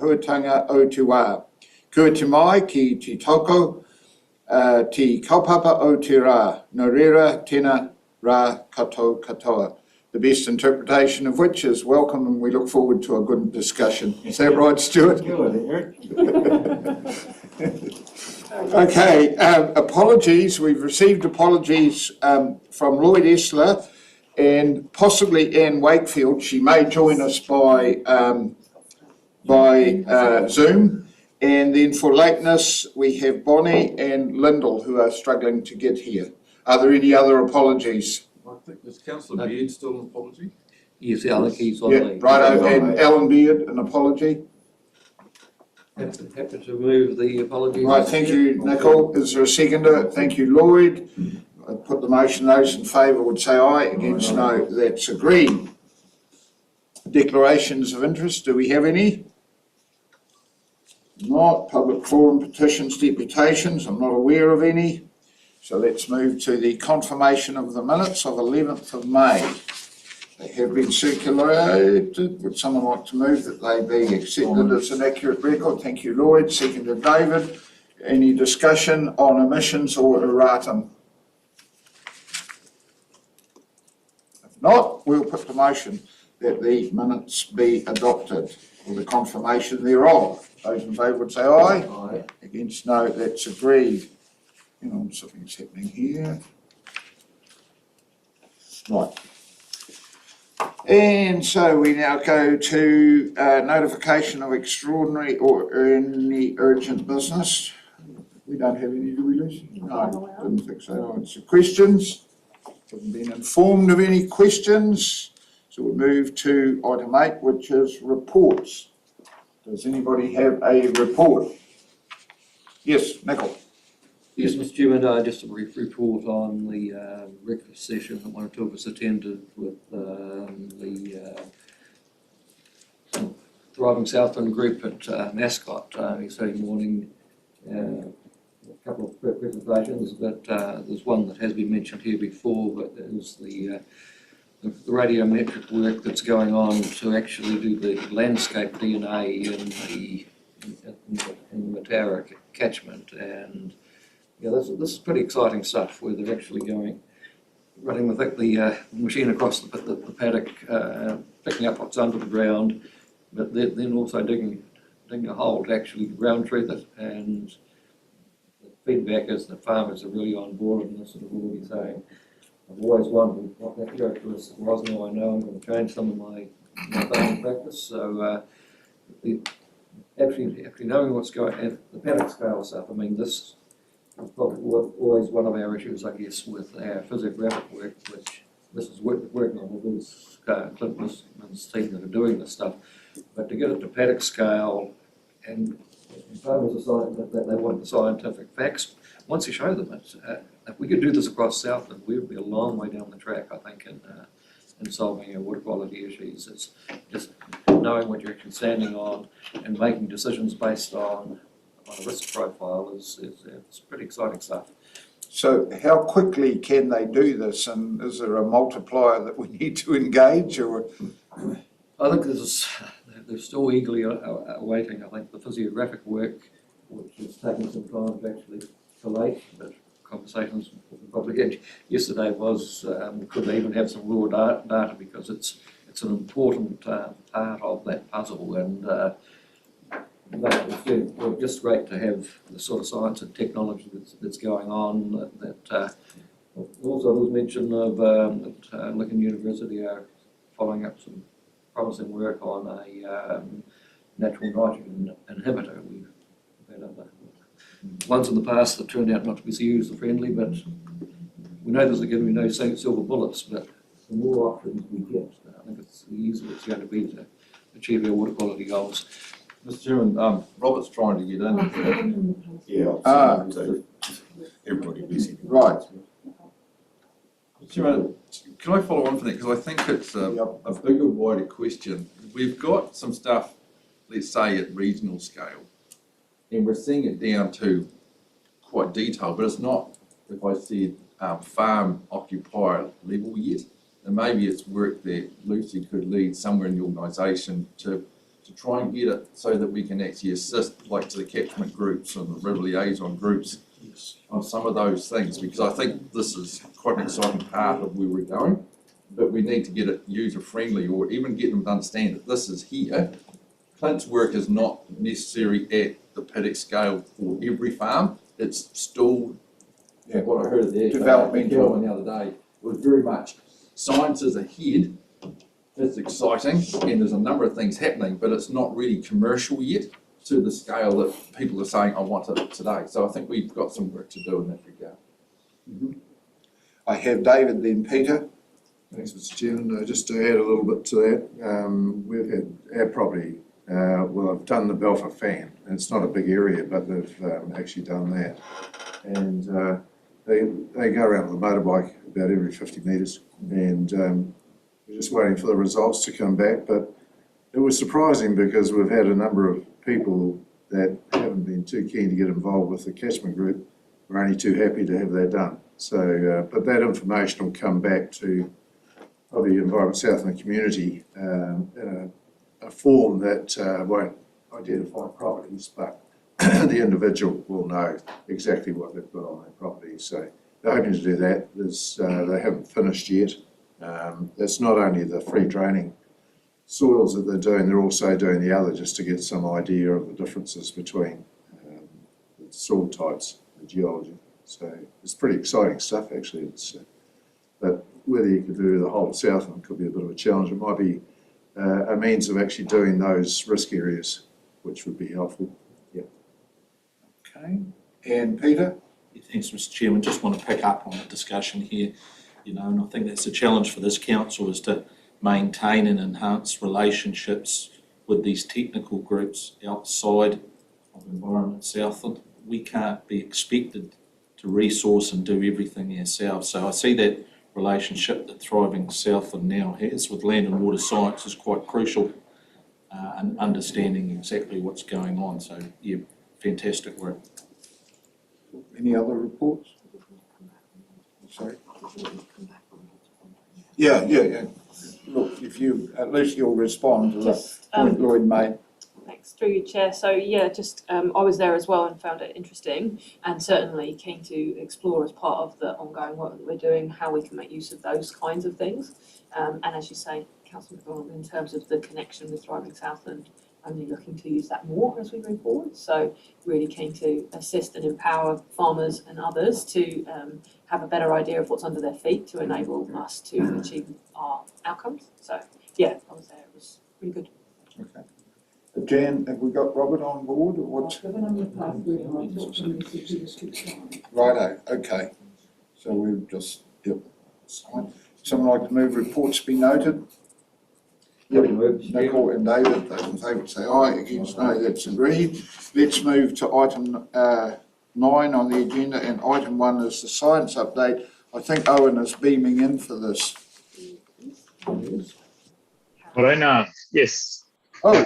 huatanga o te wā. Kua te mai ki te toko, te kaupapa o te rā, no reira tēnā rā katoa. The best interpretation of which is welcome, and we look forward to a good discussion. Is that right, Stuart? Okay, apologies. We've received apologies from Lloyd Esler and possibly Anne Wakefield. She may join us by Zoom. And then for lateness, we have Bonnie and Lyndall who are struggling to get here. Are there any other apologies? I think there's Councillor Beard still an apology. Yes, I think he's on Yeah, righto, and Alan Beard, an apology. Happy to move the apologies. Right, thank you, Nicole. Is there a seconder? Thank you, Lloyd. I put the motion. Those in favour would say aye. Against, no. That's agreed. Declarations of interest. Do we have any? Not. Public forum, petitions, deputations. I'm not aware of any. So let's move to the confirmation of the minutes of 11th of May. They have been circulated. Would someone like to move that they be accepted as an accurate record? Thank you, Lloyd. Seconded, David. Any discussion on omissions or erratum? If not, we'll put the motion that the minutes be adopted or the confirmation thereof. Those in favour would say aye. Aye. Against, no. That's agreed. Hang on, something's happening here. Right. And so we now go to notification of extraordinary or any urgent business. We don't have any, do we, Lucy? No, didn't think so. No, it's questions. Haven't been informed of any questions. So we'll move to item 8, which is reports. Does anybody have a report? Yes, Nicole. Yes, Mr. Chairman, just a brief report on the breakfast session that one or two of us attended with the Thriving Southland group at Mascot yesterday morning. A couple of presentations, but there's one that has been mentioned here before, but there's the radiometric work that's going on to actually do the landscape DNA in the Mataura catchment. And yeah, this is pretty exciting stuff where they're actually running the machine across the paddock, picking up what's under the ground, but then also digging a hole to actually ground truth it. And the feedback is that farmers are really on board and this, and are already saying, I've always wondered what that characteristic was. Now I know I'm going to change some of my farming practice. So actually knowing what's going on, the paddock scale stuff, I mean, this is probably always one of our issues, I guess, with our physiographic work, which this is working on with this Clint Wisman's team that are doing this stuff. But to get it to paddock scale, and farmers are saying that they want the scientific facts. Once you show them it, if we could do this across Southland, we'd be a long way down the track, I think, in solving our water quality issues. It's just knowing what you're actually standing on and making decisions based on a risk profile is pretty exciting stuff. So how quickly can they do this, and is there a multiplier that we need to engage? Or I think they're still eagerly awaiting, I think, the physiographic work, which is taking some time to actually collate, but conversations with the public edge yesterday was could they even have some raw data, because it's an important part of that puzzle. And it's just great to have the sort of science and technology that's going on. That also was mention of that Lincoln University are following up some promising work on a natural nitrogen inhibitor. We've had other ones in the past that turned out not to be so user-friendly, but we know there's going to be no silver bullets, but the more options we get, I think it's the easier it's going to be to achieve our water quality goals. Mr. Chairman, Robert's trying to get in. Yeah, so everybody busy. right, Mr. Chairman, can I follow on from that? Because I think it's a bigger, wider question. We've got some stuff, let's say, at regional scale, and we're seeing it down to quite detailed, but it's not, if I said, farm occupier level yet. And maybe it's work that Lucy could lead somewhere in the organisation to to try and get it so that we can actually assist, like to the catchment groups and the river liaison groups on some of those things, because I think this is quite an exciting part of where we're going, but we need to get it user-friendly, or even get them to understand that this is here. Clint's work is not necessary at the paddock scale for every farm. It's still, what I heard there, Developmental. the other day, was very much science is ahead. It's exciting, and there's a number of things happening, but it's not really commercial yet to the scale that people are saying, I want it today. So I think we've got some work to do in that regard. I have David, then Peter. Thanks, Mr. Chairman. Just to add a little bit to that, we've had our property, well, I've done the Belfer fan, and it's not a big area, but they've actually done that. And they go around with a motorbike about every 50 metres, and we're just waiting for the results to come back. But it was surprising because we've had a number of people that haven't been too keen to get involved with the catchment group. We're only too happy to have that done. So, but that information will come back to probably Environment Southland community in a form that won't identify properties, but the individual will know exactly what they've got on their property. So they're hoping to do that. They haven't finished yet. It's not only the free draining soils that they're doing, they're also doing the other just to get some idea of the differences between the soil types and geology. So it's pretty exciting stuff actually. But whether you could do the whole of Southland could be a bit of a challenge. It might be a means of actually doing those risk areas, which would be helpful. Yeah. Okay, and Peter? Yeah, thanks, Mr. Chairman. Just want to pick up on the discussion here, and I think that's a challenge for this council, is to maintain and enhance relationships with these technical groups outside of Environment Southland. We can't be expected to resource and do everything ourselves. So I see that relationship that Thriving Southland now has with land and water science is quite crucial, and understanding exactly what's going on. So yeah, fantastic work. Any other reports? Sorry? Yeah. Look, if you, at least you'll respond to the Just, point Lloyd made. Thanks, through you, Chair. So yeah, just I was there as well and found it interesting, and certainly keen to explore as part of the ongoing work that we're doing how we can make use of those kinds of things. And as you say, Councillor McDonald, in terms of the connection with Thriving Southland, only looking to use that more as we move forward. So really keen to assist and empower farmers and others to have a better idea of what's under their feet to enable us to achieve our outcomes. So yeah, I was there. It was really good. Okay. Jan, have we got Robert on board or what? Righto, okay. So we've just, yep. Someone like to move reports be noted? Nicole and David, those in favour say aye, against no, that's agreed. Let's move to item 9 on the agenda, and item 1 is the science update. I think Owen is beaming in for this. Morena, yes. Oh,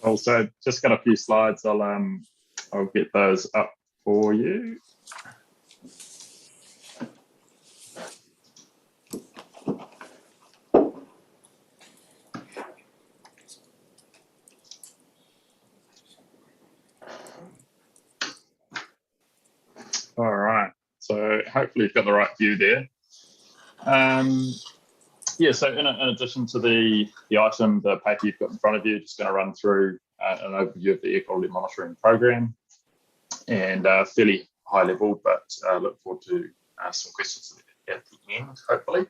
Also, just got a few slides. I'll get those up for you. All right. So hopefully you've got the right view there. Yeah, so in addition to the item, the paper you've got in front of you, just going to run through an overview of the air quality monitoring program, and fairly high level, but look forward to some questions at the end, hopefully.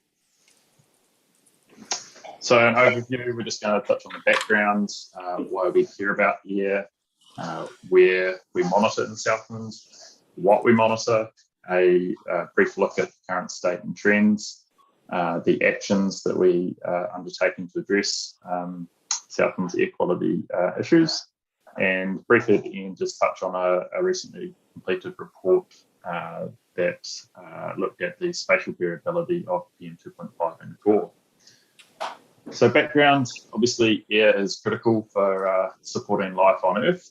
So an overview, we're just going to touch on the background, why we care about air, where we monitor in Southland, what we monitor, a brief look at current state and trends, the actions that we are undertaking to address Southland's air quality issues, and briefly at the end just touch on a recently completed report that looked at the spatial variability of PM2.5 and core. So background, obviously air is critical for supporting life on Earth,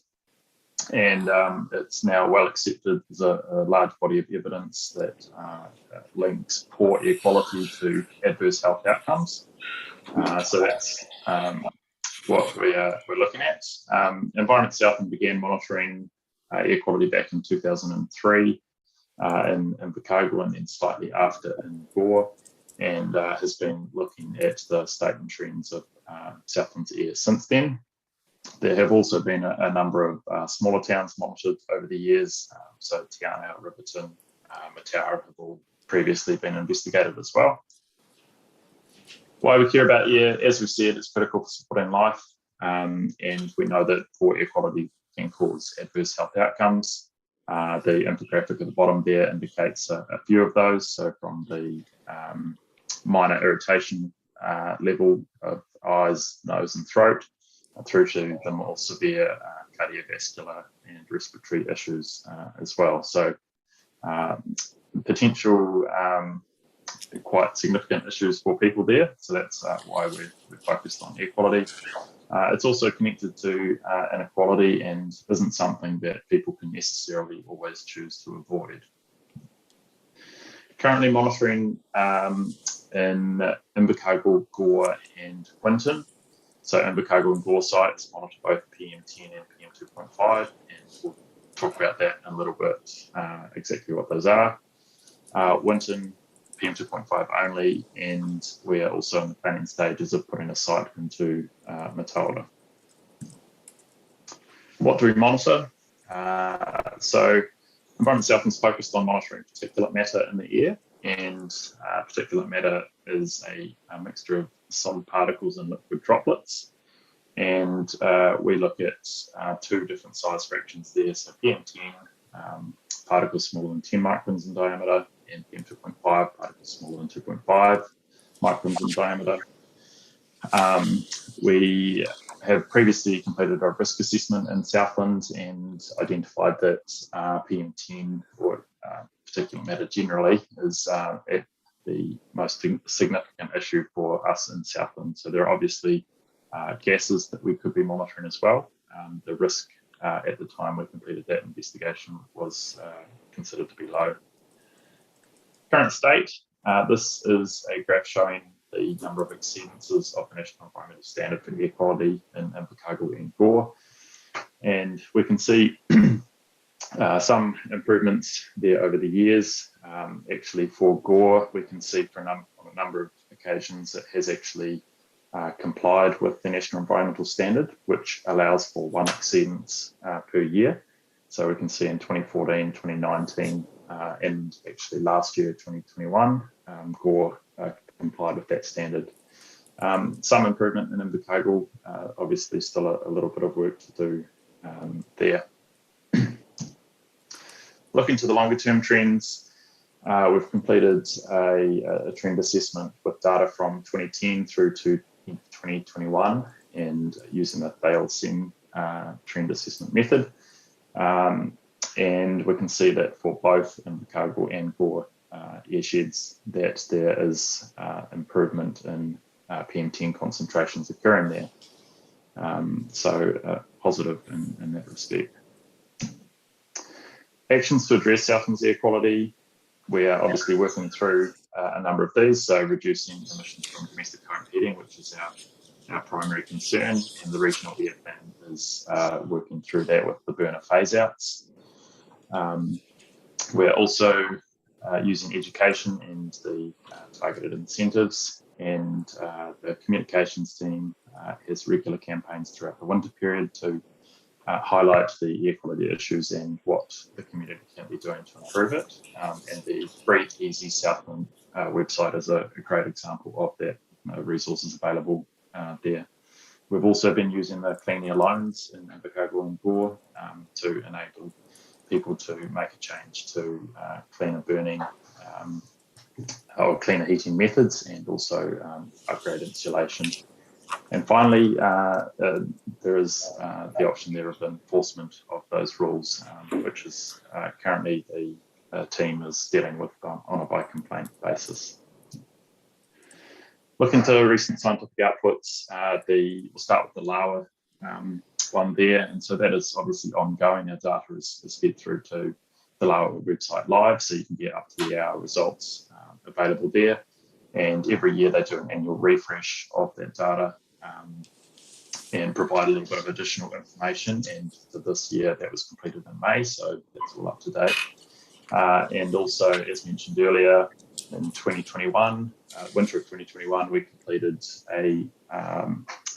and it's now well accepted. There's a large body of evidence that links poor air quality to adverse health outcomes. So that's what we're looking at. Environment Southland began monitoring air quality back in 2003 in Invercargill, and then slightly after in Gore, and has been looking at the statement trends of Southland's air since then. There have also been a number of smaller towns monitored over the years, so Te Anau, Riverton, Mataura have all previously been investigated as well. Why we care about air, as we said, it's critical for supporting life, and we know that poor air quality can cause adverse health outcomes. The infographic at the bottom there indicates a few of those, so from the minor irritation level of eyes, nose and throat, through to the more severe cardiovascular and respiratory issues as well. So potential quite significant issues for people there. So that's why we're focused on air quality. It's also connected to inequality and isn't something that people can necessarily always choose to avoid. Currently monitoring in Invercargill, Gore and Winton. So Invercargill and Gore sites monitor both PM10 and PM2.5, and we'll talk about that in a little bit, exactly what those are. Winton, PM2.5 only, and we are also in the planning stages of putting a site into Mataura. What do we monitor? So Environment Southland's focused on monitoring particulate matter in the air, and particulate matter is a mixture of solid particles and liquid droplets. And we look at two different size fractions there. So PM10, particles smaller than 10 microns in diameter, and PM2.5, particles smaller than 2.5 microns in diameter. We have previously completed a risk assessment in Southland and identified that PM10, or particulate matter generally, is the most significant issue for us in Southland. So there are obviously gases that we could be monitoring as well. The risk at the time we completed that investigation was considered to be low. Current state, this is a graph showing the number of exceedances of the National Environmental Standard for air quality in Invercargill and Gore. And we can see some improvements there over the years. Actually for Gore, we can see on a number of occasions it has actually complied with the National Environmental Standard, which allows for one exceedance per year. So we can see in 2014, 2019, and actually last year, 2021, Gore complied with that standard. Some improvement in Invercargill, obviously still a little bit of work to do there. Looking to the longer term trends, we've completed a trend assessment with data from 2010 through to 2021, and using the Thales-SEM trend assessment method. And we can see that for both Invercargill and Gore airsheds, that there is improvement in PM10 concentrations occurring there. So positive in that respect. Actions to address Southland's air quality. We are obviously working through a number of these, so reducing emissions from domestic home heating, which is our primary concern, and the regional air plan is working through that with the burner phase outs. We're also using education and the targeted incentives, and the communications team has regular campaigns throughout the winter period to highlight the air quality issues and what the community can be doing to improve it. And the Breathe Easy Southland website is a great example of that. Resources available there. We've also been using the Clean Air Loans in Invercargill and Gore to enable people to make a change to cleaner burning or cleaner heating methods, and also upgrade insulation. And finally, there is the option there of enforcement of those rules, which is currently the team is dealing with on a by complaint basis. Looking to recent scientific outputs, we'll start with the Lawa one there, and so that is obviously ongoing. Our data is fed through to the Lawa website live, so you can get up to the hour results available there. And every year they do an annual refresh of that data and provide a little bit of additional information. And for this year, that was completed in May, so that's all up to date. And also, as mentioned earlier, in 2021, winter of 2021, we completed a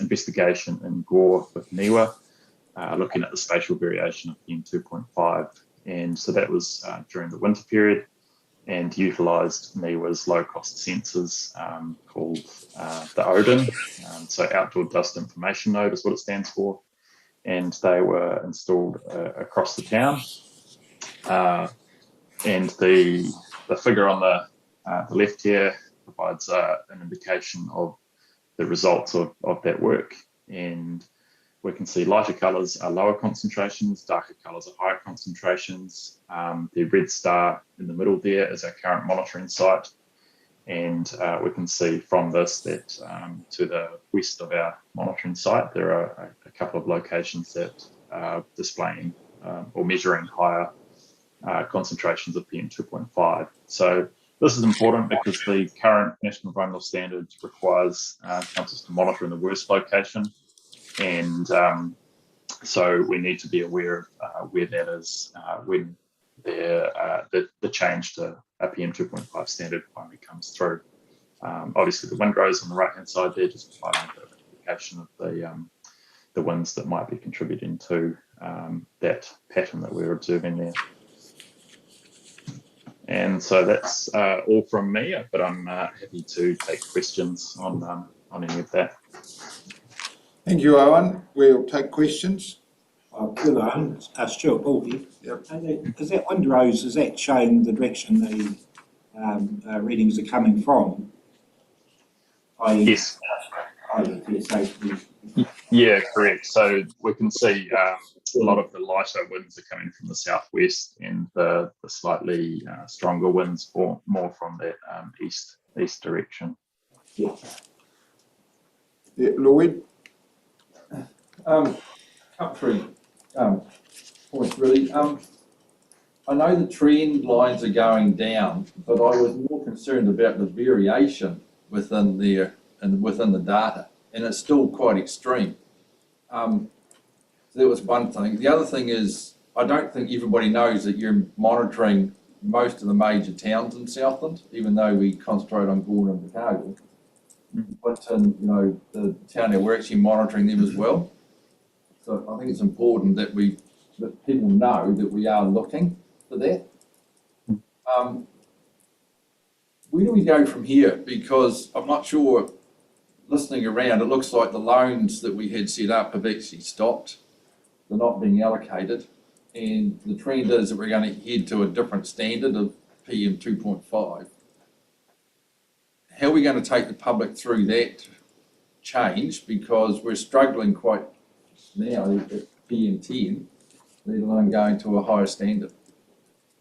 investigation in Gore with NIWA, looking at the spatial variation of PM2.5. And so that was during the winter period, and utilised NIWA's low-cost sensors called the ODIN, so Outdoor Dust Information Node is what it stands for, and they were installed across the town. And the figure on the left here provides an indication of the results of that work, and we can see lighter colours are lower concentrations, darker colours are higher concentrations. The red star in the middle there is our current monitoring site, and we can see from this that to the west of our monitoring site there are a couple of locations that are displaying or measuring higher concentrations of PM2.5. So this is important because the current National Environmental Standard requires councils to monitor in the worst location. And so we need to be aware of where that is when the change to a PM2.5 standard finally comes through. Obviously, the windrows on the right-hand side there just providing a bit of indication of the winds that might be contributing to that pattern that we're observing there. And so that's all from me, but I'm happy to take questions on any of that. Thank you, Owen. We'll take questions. Good, Owen. Stuart Ball here. Yep. Is that windrows, is that showing the direction the readings are coming from? Yes. Yeah, correct. So we can see a lot of the lighter winds are coming from the southwest, and the slightly stronger winds more from that east direction. Yeah, Lloyd? Three points really. I know the trend lines are going down, but I was more concerned about the variation within there and within the data, and it's still quite extreme. So that was one thing. The other thing is, I don't think everybody knows that you're monitoring most of the major towns in Southland, even though we concentrate on Gore and Chicago. But the town there, we're actually monitoring them as well. So I think it's important that people know that we are looking for that. Where do we go from here? Because I'm not sure, listening around, it looks like the loans that we had set up have actually stopped. They're not being allocated. And the trend is that we're going to head to a different standard of PM 2.5. How are we going to take the public through that change? Because we're struggling quite now at PM 10, let alone going to a higher standard.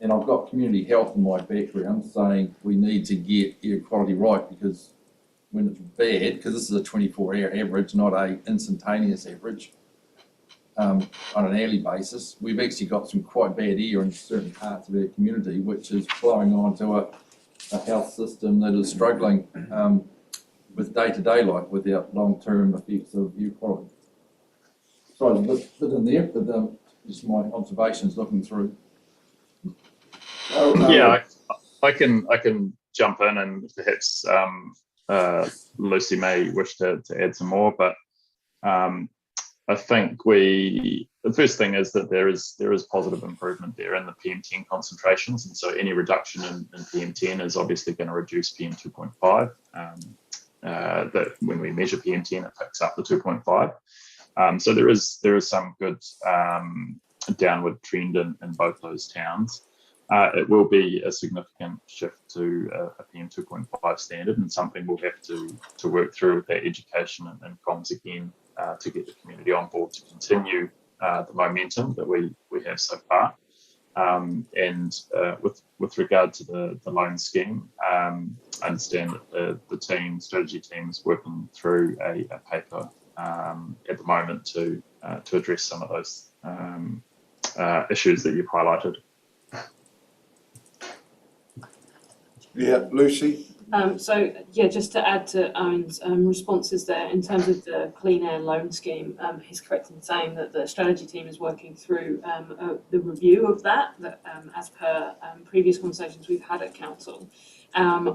And I've got community health in my background saying we need to get air quality right, because when it's bad, because this is a 24-hour average, not a instantaneous average, on an hourly basis, we've actually got some quite bad air in certain parts of our community, which is flowing on to a health system that is struggling with day-to-day life without long-term effects of air quality. Sorry, there's a bit in there, but just my observations looking through. Yeah, I can jump in, and perhaps Lucy may wish to add some more, but I think the first thing is that there is positive improvement there in the PM10 concentrations, and so any reduction in PM10 is obviously going to reduce PM2.5. That when we measure PM10, it picks up the 2.5. So there is some good downward trend in both those towns. It will be a significant shift to a PM 2.5 standard, and something we'll have to work through with that education and comms again to get the community on board to continue the momentum that we have so far. And with regard to the loan scheme, I understand that the strategy team is working through a paper at the moment to address some of those issues that you've highlighted. Yeah, Lucy? So yeah, just to add to Owen's responses there, in terms of the clean air loan scheme, he's correct in saying that the strategy team is working through the review of that as per previous conversations we've had at council.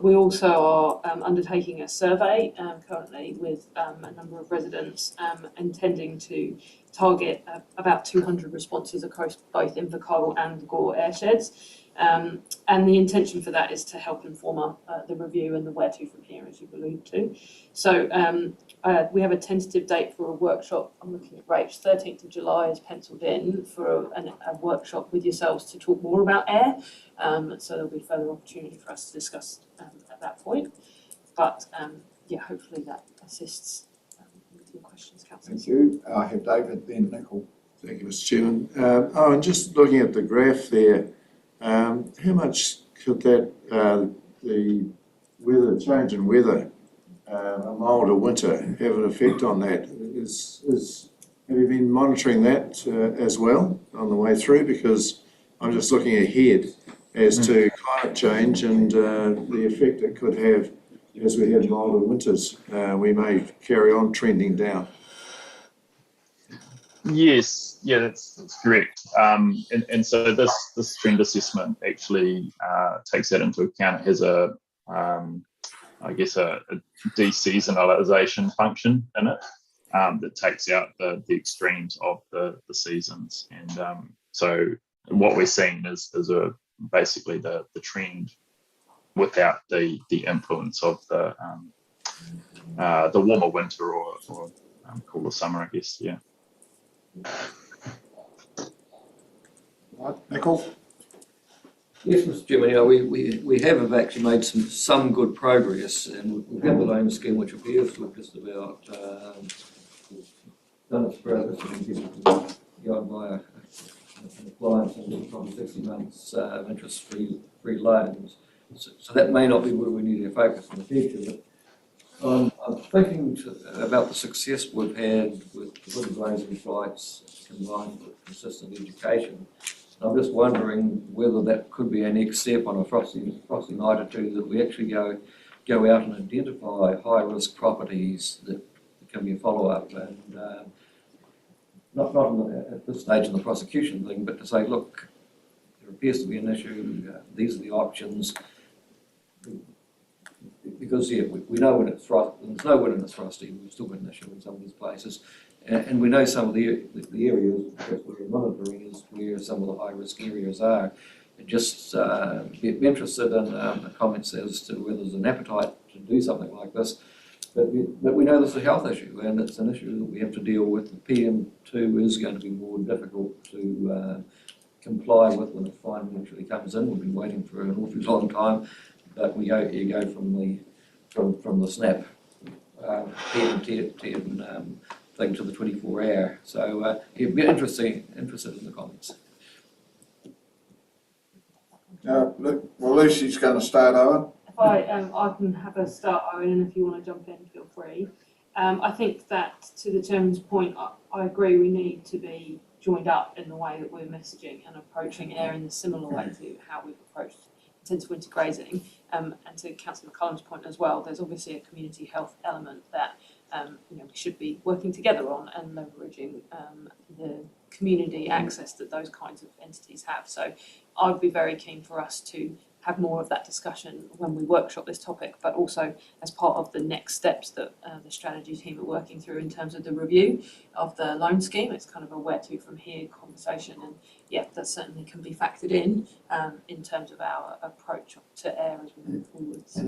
We also are undertaking a survey currently with a number of residents, intending to target about 200 responses across both Invercargill and Gore airsheds. And the intention for that is to help inform the review and the where to from here, as you've alluded to. So we have a tentative date for a workshop. I'm looking at Rach, 13th of July is penciled in for a workshop with yourselves to talk more about air. So there'll be further opportunity for us to discuss at that point. But yeah, hopefully that assists with your questions, Councillor. Thank you. I have David, then Nicole. Thank you, Mr. Chairman. And just looking at the graph there, how much could that, the weather, change in weather, a milder winter, have an effect on that? Have you been monitoring that as well on the way through? Because I'm just looking ahead as to climate change and the effect it could have as we have milder winters. We may carry on trending down. Yes, yeah, that's correct. And so this trend assessment actually takes that into account. It has a deseasonalisation function in it that takes out the extremes of the seasons. And so what we're seeing is basically the trend without the influence of the warmer winter or cooler summer, I guess. Yeah. Right, Nicole? Yes, Mr. Chairman, we have actually made some good progress, and we've got the loan scheme which appears to have just about done its progress and people can go and buy an appliance and probably 60 months interest-free loans. So that may not be where we need to focus in the future, but I'm thinking about the success we've had with the grazing flights combined with consistent education. I'm just wondering whether that could be a next step on a frosty night or two, that we actually go out and identify high-risk properties that can be a follow-up, and not at this stage in the prosecution thing, but to say, look, there appears to be an issue, these are the options. Because yeah, we know when it's frosty, there's no wind and it's frosty, we've still got an issue in some of these places. And we know some of the areas that we're monitoring is where some of the high-risk areas are. And just be interested in the comments as to whether there's an appetite to do something like this. But we know this is a health issue, and it's an issue that we have to deal with. The PM2 is going to be more difficult to comply with when it finally actually comes in. We've been waiting for an awfully long time, but you go from the snap PM10 thing to the 24-hour. So it'd be interested in the comments. Well, Lucy's going to start, Owen. If I can have a start, Owen, and if you want to jump in, feel free. I think that to the chairman's point, I agree we need to be joined up in the way that we're messaging and approaching air in a similar way to how we've approached intensive winter grazing. And to Councillor McCullum's point as well, there's obviously a community health element that we should be working together on and leveraging the community access that those kinds of entities have. So I'd be very keen for us to have more of that discussion when we workshop this topic, but also as part of the next steps that the strategy team are working through in terms of the review of the loan scheme. It's kind of a where to from here conversation, and yeah, that certainly can be factored in terms of our approach to air as we move forwards.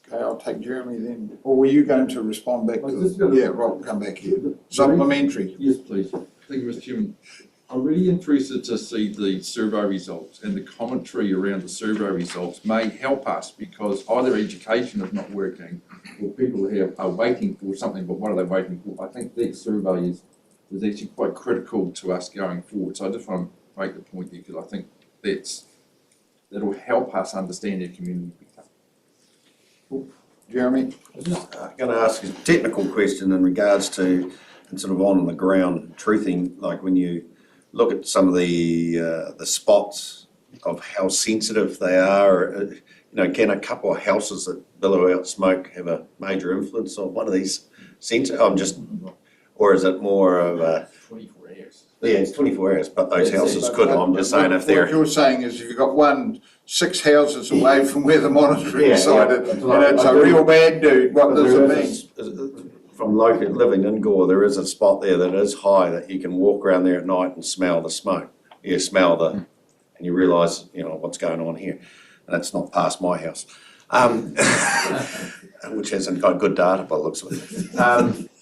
Okay, I'll take Jeremy then. Or were you going to respond back to yeah, Rob, come back here. Supplementary. Yes, please. Thank you, Mr. Chairman. I'm really interested to see the survey results, and the commentary around the survey results may help us, because either education is not working or people here are waiting for something, but what are they waiting for? I think that survey is actually quite critical to us going forward. So I just want to make the point there, because I think that'll help us understand our community better. Jeremy? I was just going to ask a technical question in regards to sort of on the ground truthing, like when you look at some of the spots of how sensitive they are, can a couple of houses that billow out smoke have a major influence on one of these sensors? Or is it more of a, 24 hours. yeah, it's 24 hours, but those houses could, I'm just saying if What they're, you're saying is if you've got 6 houses away from where the monitoring site is, and it's a real bad dude, what does it mean? from local living in Gore, there is a spot there that is high that you can walk around there at night and smell the smoke. You smell and you realise, what's going on here. And that's not past my house, which hasn't got good data by the looks of it.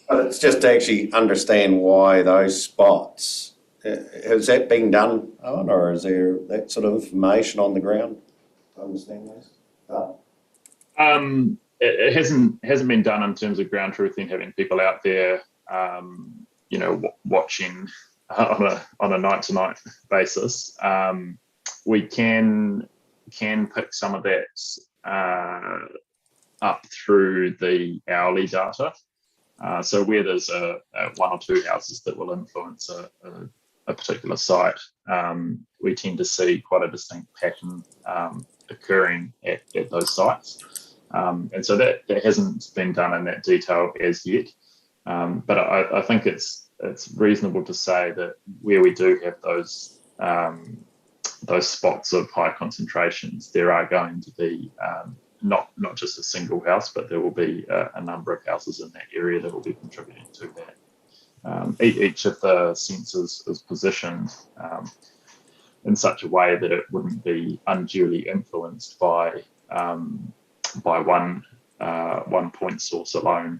But it's just to actually understand why those spots, has that been done, Owen, or is there that sort of information on the ground to understand those? It hasn't been done in terms of ground truthing, having people out there, watching on a night to night basis. We can pick some of that up through the hourly data. So where there's one or two houses that will influence a particular site, we tend to see quite a distinct pattern occurring at those sites. And so that hasn't been done in that detail as yet. But I think it's reasonable to say that where we do have those spots of high concentrations, there are going to be not just a single house, but there will be a number of houses in that area that will be contributing to that. Each of the sensors is positioned in such a way that it wouldn't be unduly influenced by one point source alone.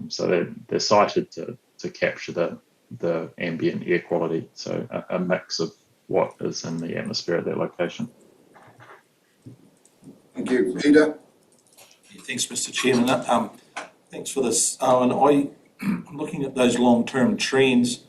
So they're sited to capture the ambient air quality. So a mix of what is in the atmosphere at that location. Thank you. Peter? Thanks, Mr. Chairman. Thanks for this. And I'm looking at those long-term trends.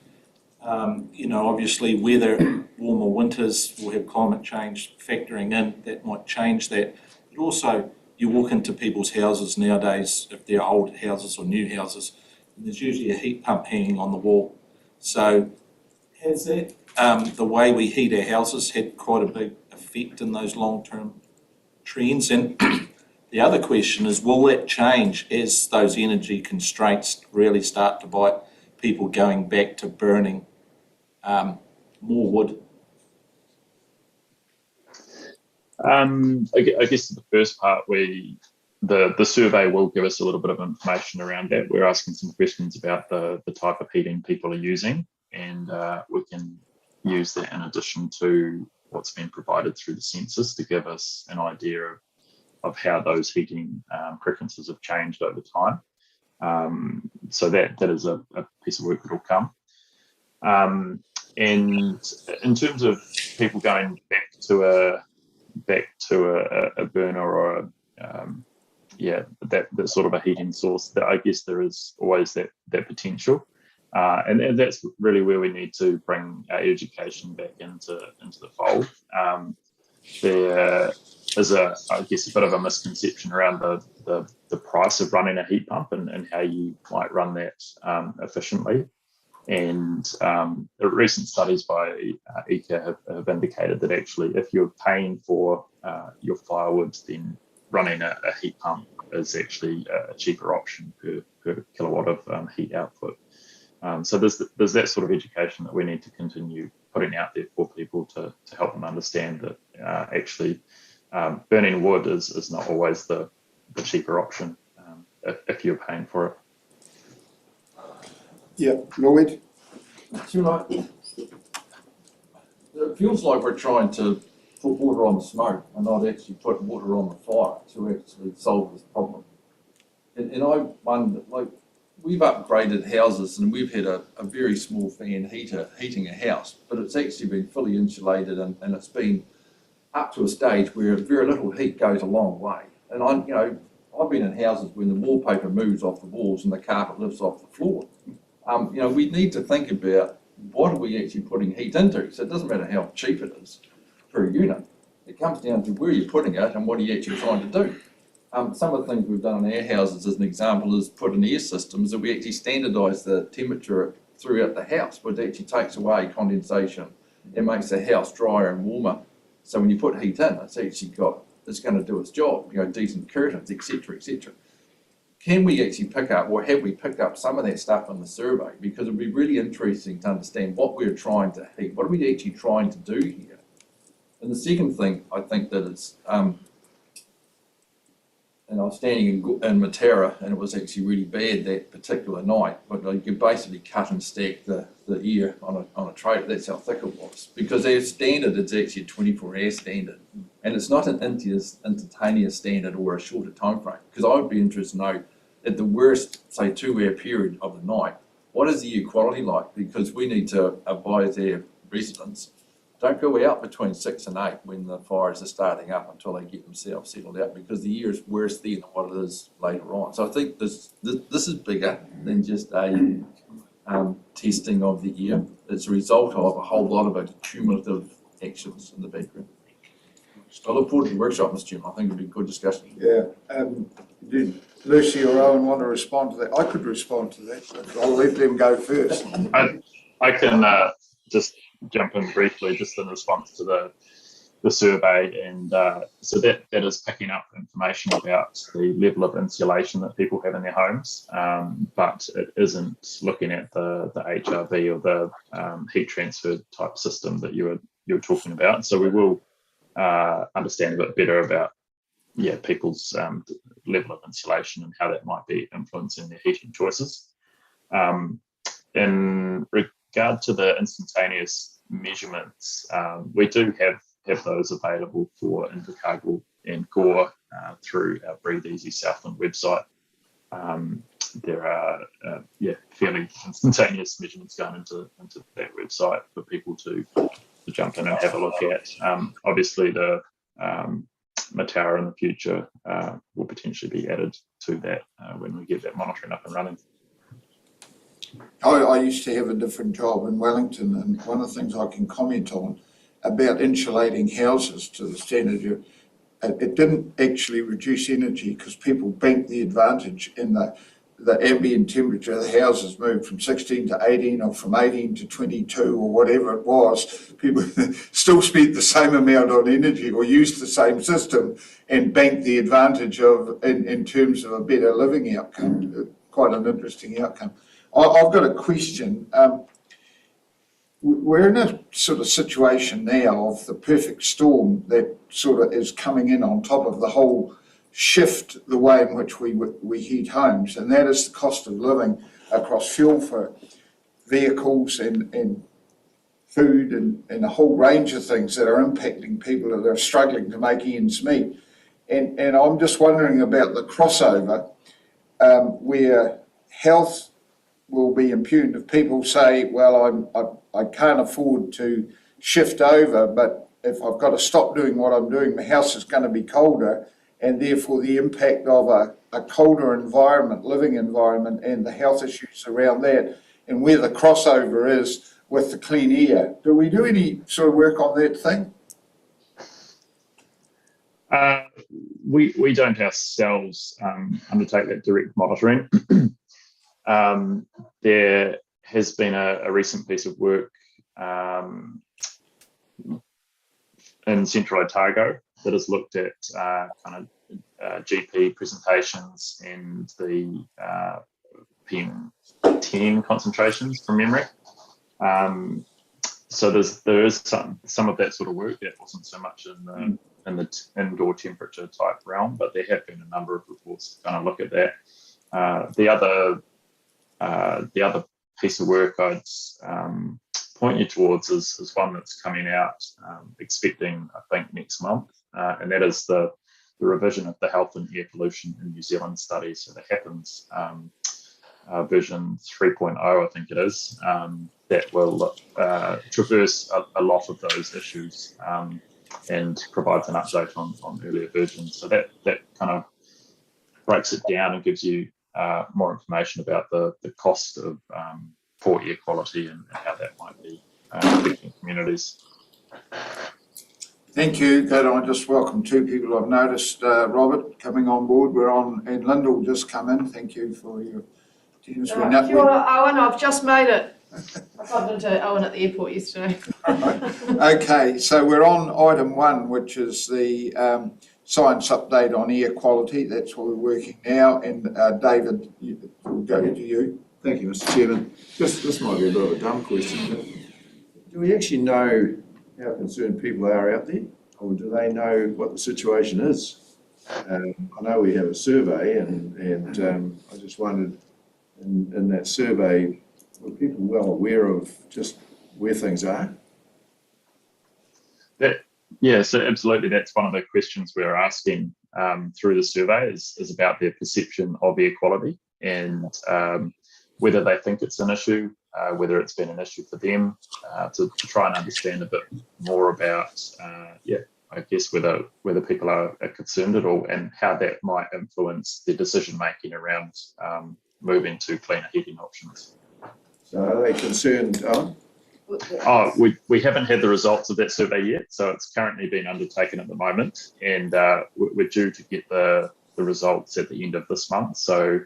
Obviously weather, warmer winters will have climate change factoring in. That might change that. But also, you walk into people's houses nowadays, if they're old houses or new houses, and there's usually a heat pump hanging on the wall. So has that, the way we heat our houses had quite a big effect in those long-term trends? And the other question is, will that change as those energy constraints really start to bite people going back to burning more wood? I guess the first part, the survey will give us a little bit of information around that. We're asking some questions about the type of heating people are using, and we can use that in addition to what's been provided through the census to give us an idea of how those heating preferences have changed over time. So that is a piece of work that will come. And in terms of people going back to a burner or that sort of a heating source, that I guess there is always that potential. And that's really where we need to bring our education back into the fold. There is I guess a bit of a misconception around the price of running a heat pump and how you might run that efficiently. And recent studies by ECA have indicated that actually if you're paying for your firewood, then running a heat pump is actually a cheaper option per kilowatt of heat output. So there's that sort of education that we need to continue putting out there for people to help them understand that actually burning wood is not always the cheaper option if you're paying for it. Yeah, Lloyd? It feels like we're trying to put water on the smoke and not actually put water on the fire to actually solve this problem. And I wonder, we've upgraded houses and we've had a very small fan heater heating a house, but it's actually been fully insulated and it's been up to a stage where very little heat goes a long way. And I've been in houses when the wallpaper moves off the walls and the carpet lifts off the floor. We need to think about what are we actually putting heat into. So it doesn't matter how cheap it is per unit. It comes down to where you're putting it and what are you actually trying to do. Some of the things we've done in our houses, as an example, is put in air systems that we actually standardise the temperature throughout the house, which actually takes away condensation. It makes the house drier and warmer. So when you put heat in, it's actually got that's going to do its job, decent curtains, etc., etc. Can we actually pick up, or have we picked up some of that stuff in the survey? Because it'd be really interesting to understand what we're trying to heat, what are we actually trying to do here? And the second thing, I think that it's, and I was standing in Matera, and it was actually really bad that particular night, but you could basically cut and stack the air on a trailer. That's how thick it was. Because their standard, it's actually a 24-hour standard, and it's not an instantaneous standard or a shorter time frame. Because I would be interested to know, at the worst, say 2-hour period of the night, what is the air quality like? Because we need to advise our residents, don't go out between 6 and 8 when the fires are starting up until they get themselves settled out, because the air is worse then than what it is later on. So I think this is bigger than just a testing of the air. It's a result of a whole lot of cumulative actions in the background. I look forward to the workshop, Mr. Chairman. I think it'll be a good discussion. Yeah. Did Lucy or Owen want to respond to that? I could respond to that, but I'll let them go first. I can just jump in briefly, just in response to the survey, and so that is picking up information about the level of insulation that people have in their homes, but it isn't looking at the HRV or the heat transfer type system that you were talking about. So we will understand a bit better about people's level of insulation and how that might be influencing their heating choices. In regard to the instantaneous measurements, we do have those available for Invercargill and Gore through our Breathe Easy Southland website. There are fairly instantaneous measurements going into that website for people to jump in and have a look at. Obviously, the Matara in the future will potentially be added to that when we get that monitoring up and running. I used to have a different job in Wellington, and one of the things I can comment on about insulating houses to the standard, it didn't actually reduce energy because people banked the advantage in the ambient temperature. The houses moved from 16 to 18 or from 18 to 22 or whatever it was. People still spent the same amount on energy or used the same system and banked the advantage of in terms of a better living outcome. Quite an interesting outcome. I've got a question. We're in a sort of situation now of the perfect storm that sort of is coming in on top of the whole shift the way in which we heat homes, and that is the cost of living across fuel for vehicles and food and a whole range of things that are impacting people that are struggling to make ends meet. And I'm just wondering about the crossover where health will be impugned if people say, well, I can't afford to shift over, but if I've got to stop doing what I'm doing, the house is going to be colder, and therefore the impact of a colder environment, living environment, and the health issues around that, and where the crossover is with the clean air. Do we do any sort of work on that thing? We don't ourselves undertake that direct monitoring. There has been a recent piece of work in Central Otago that has looked at GP presentations and the PM10 concentrations from memory. So there is some of that sort of work that wasn't so much in the indoor temperature type realm, but there have been a number of reports that kind of look at that. The other piece of work I'd point you towards is one that's coming out, expecting, I think, next month, and that is the revision of the health and air pollution in New Zealand study. So that happens version 3.0, I think it is, that will traverse a lot of those issues and provides an update on earlier versions. So that kind of breaks it down and gives you more information about the cost of poor air quality and how that might be affecting communities. Thank you. Can I just welcome two people I've noticed, Robert, coming on board. We're on, and Lyndall just come in. Thank you for your attendance. Kia ora, Owen, I've just made it. I bumped into Owen at the airport yesterday. Okay, so we're on item 1, which is the science update on air quality. That's what we're working now. And David, we'll go to you. Thank you, Mr. Chairman. This might be a bit of a dumb question, but do we actually know how concerned people are out there? Or do they know what the situation is? I know we have a survey and I just wondered, in that survey, were people well aware of just where things are? Yeah, so absolutely, that's one of the questions we're asking through the survey is about their perception of air quality and whether they think it's an issue, whether it's been an issue for them, to try and understand a bit more about, I guess whether people are concerned at all and how that might influence their decision making around moving to cleaner heating options. So are they concerned, Alan? We haven't had the results of that survey yet, so it's currently being undertaken at the moment, and we're due to get the results at the end of this month. So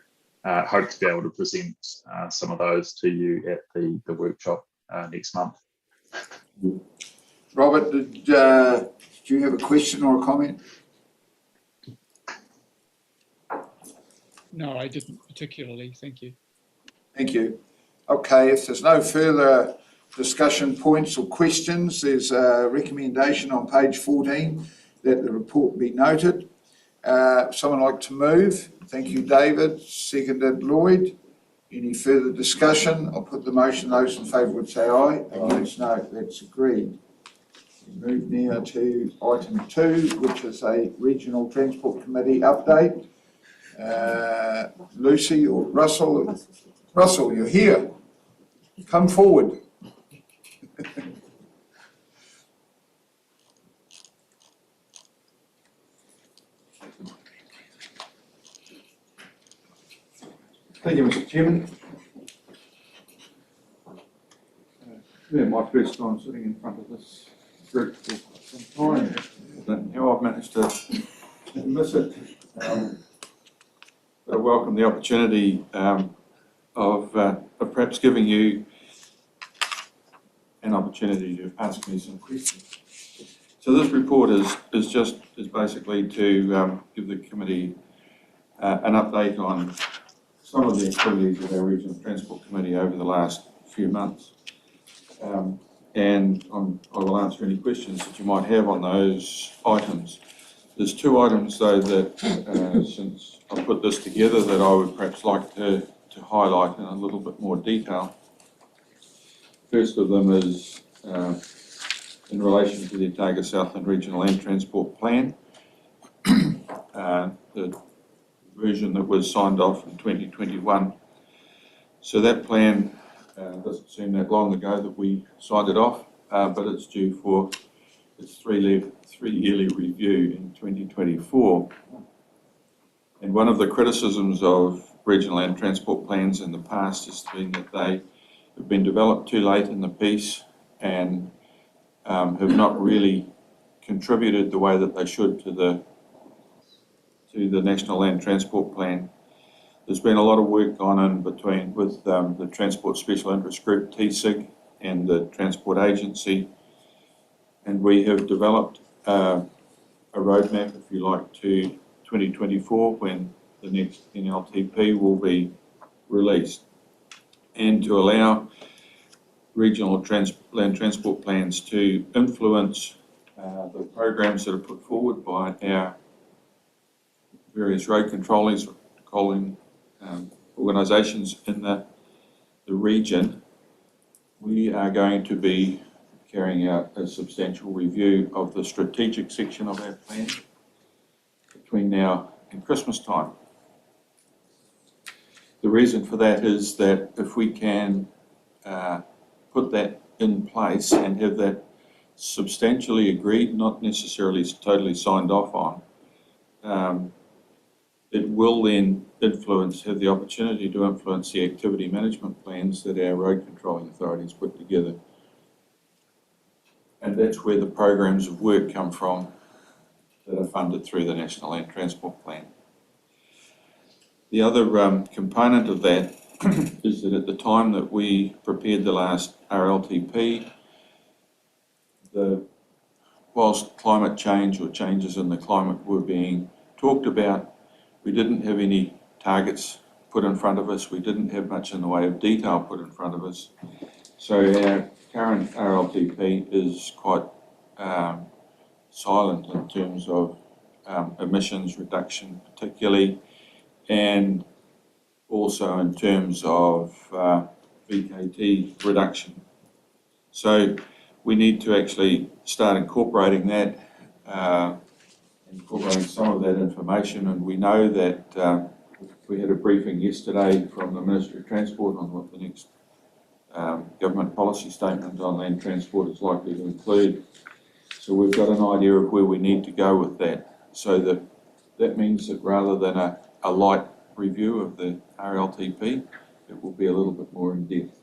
hope to be able to present some of those to you at the workshop next month. Robert, did you have a question or a comment? No, I didn't particularly. Thank you. Thank you. Okay, if there's no further discussion points or questions, there's a recommendation on page 14 that the report be noted. Someone like to move? Thank you, David. Seconded, Lloyd. Any further discussion? I'll put the motion. Those in favour would say aye. Against, no. That's agreed. We move now to item 2, which is a Regional Transport Committee update. Lucy or Russell? Russell, you're here. Come forward. Thank you, Mr. Chairman. My first time sitting in front of this group for some time. I don't know how I've managed to miss it. But I welcome the opportunity of perhaps giving you an opportunity to ask me some questions. So this report is basically to give the committee an update on some of the activities of our Regional Transport Committee over the last few months. And I will answer any questions that you might have on those items. There's 2 items though that, since I put this together, that I would perhaps like to highlight in a little bit more detail. First of them is in relation to the Otago Southland Regional Land Transport Plan, the version that was signed off in 2021. So that plan doesn't seem that long ago that we signed it off, but it's due for its three-yearly review in 2024. And one of the criticisms of regional land transport plans in the past has been that they have been developed too late in the piece and have not really contributed the way that they should to the National Land Transport Plan. There's been a lot of work gone in between with the Transport Special Interest Group, TSIG, and the Transport Agency, and we have developed a roadmap, if you like, to 2024 when the next NLTP will be released, and to allow regional land transport plans to influence the programs that are put forward by our various road controlling organisations in the region. We are going to be carrying out a substantial review of the strategic section of our plan between now and Christmas time. The reason for that is that if we can put that in place and have that substantially agreed, not necessarily totally signed off on, it will then have the opportunity to influence the activity management plans that our road controlling authorities put together. And that's where the programs of work come from that are funded through the National Land Transport Plan. The other component of that is that at the time that we prepared the last RLTP, the whilst climate change or changes in the climate were being talked about, we didn't have any targets put in front of us. We didn't have much in the way of detail put in front of us. So our current RLTP is quite silent in terms of emissions reduction particularly, and also in terms of VKT reduction. So we need to actually start incorporating that, incorporating some of that information, and we know that we had a briefing yesterday from the Ministry of Transport on what the next government policy statement on land transport is likely to include. So we've got an idea of where we need to go with that. So that means that rather than a light review of the RLTP, it will be a little bit more in depth.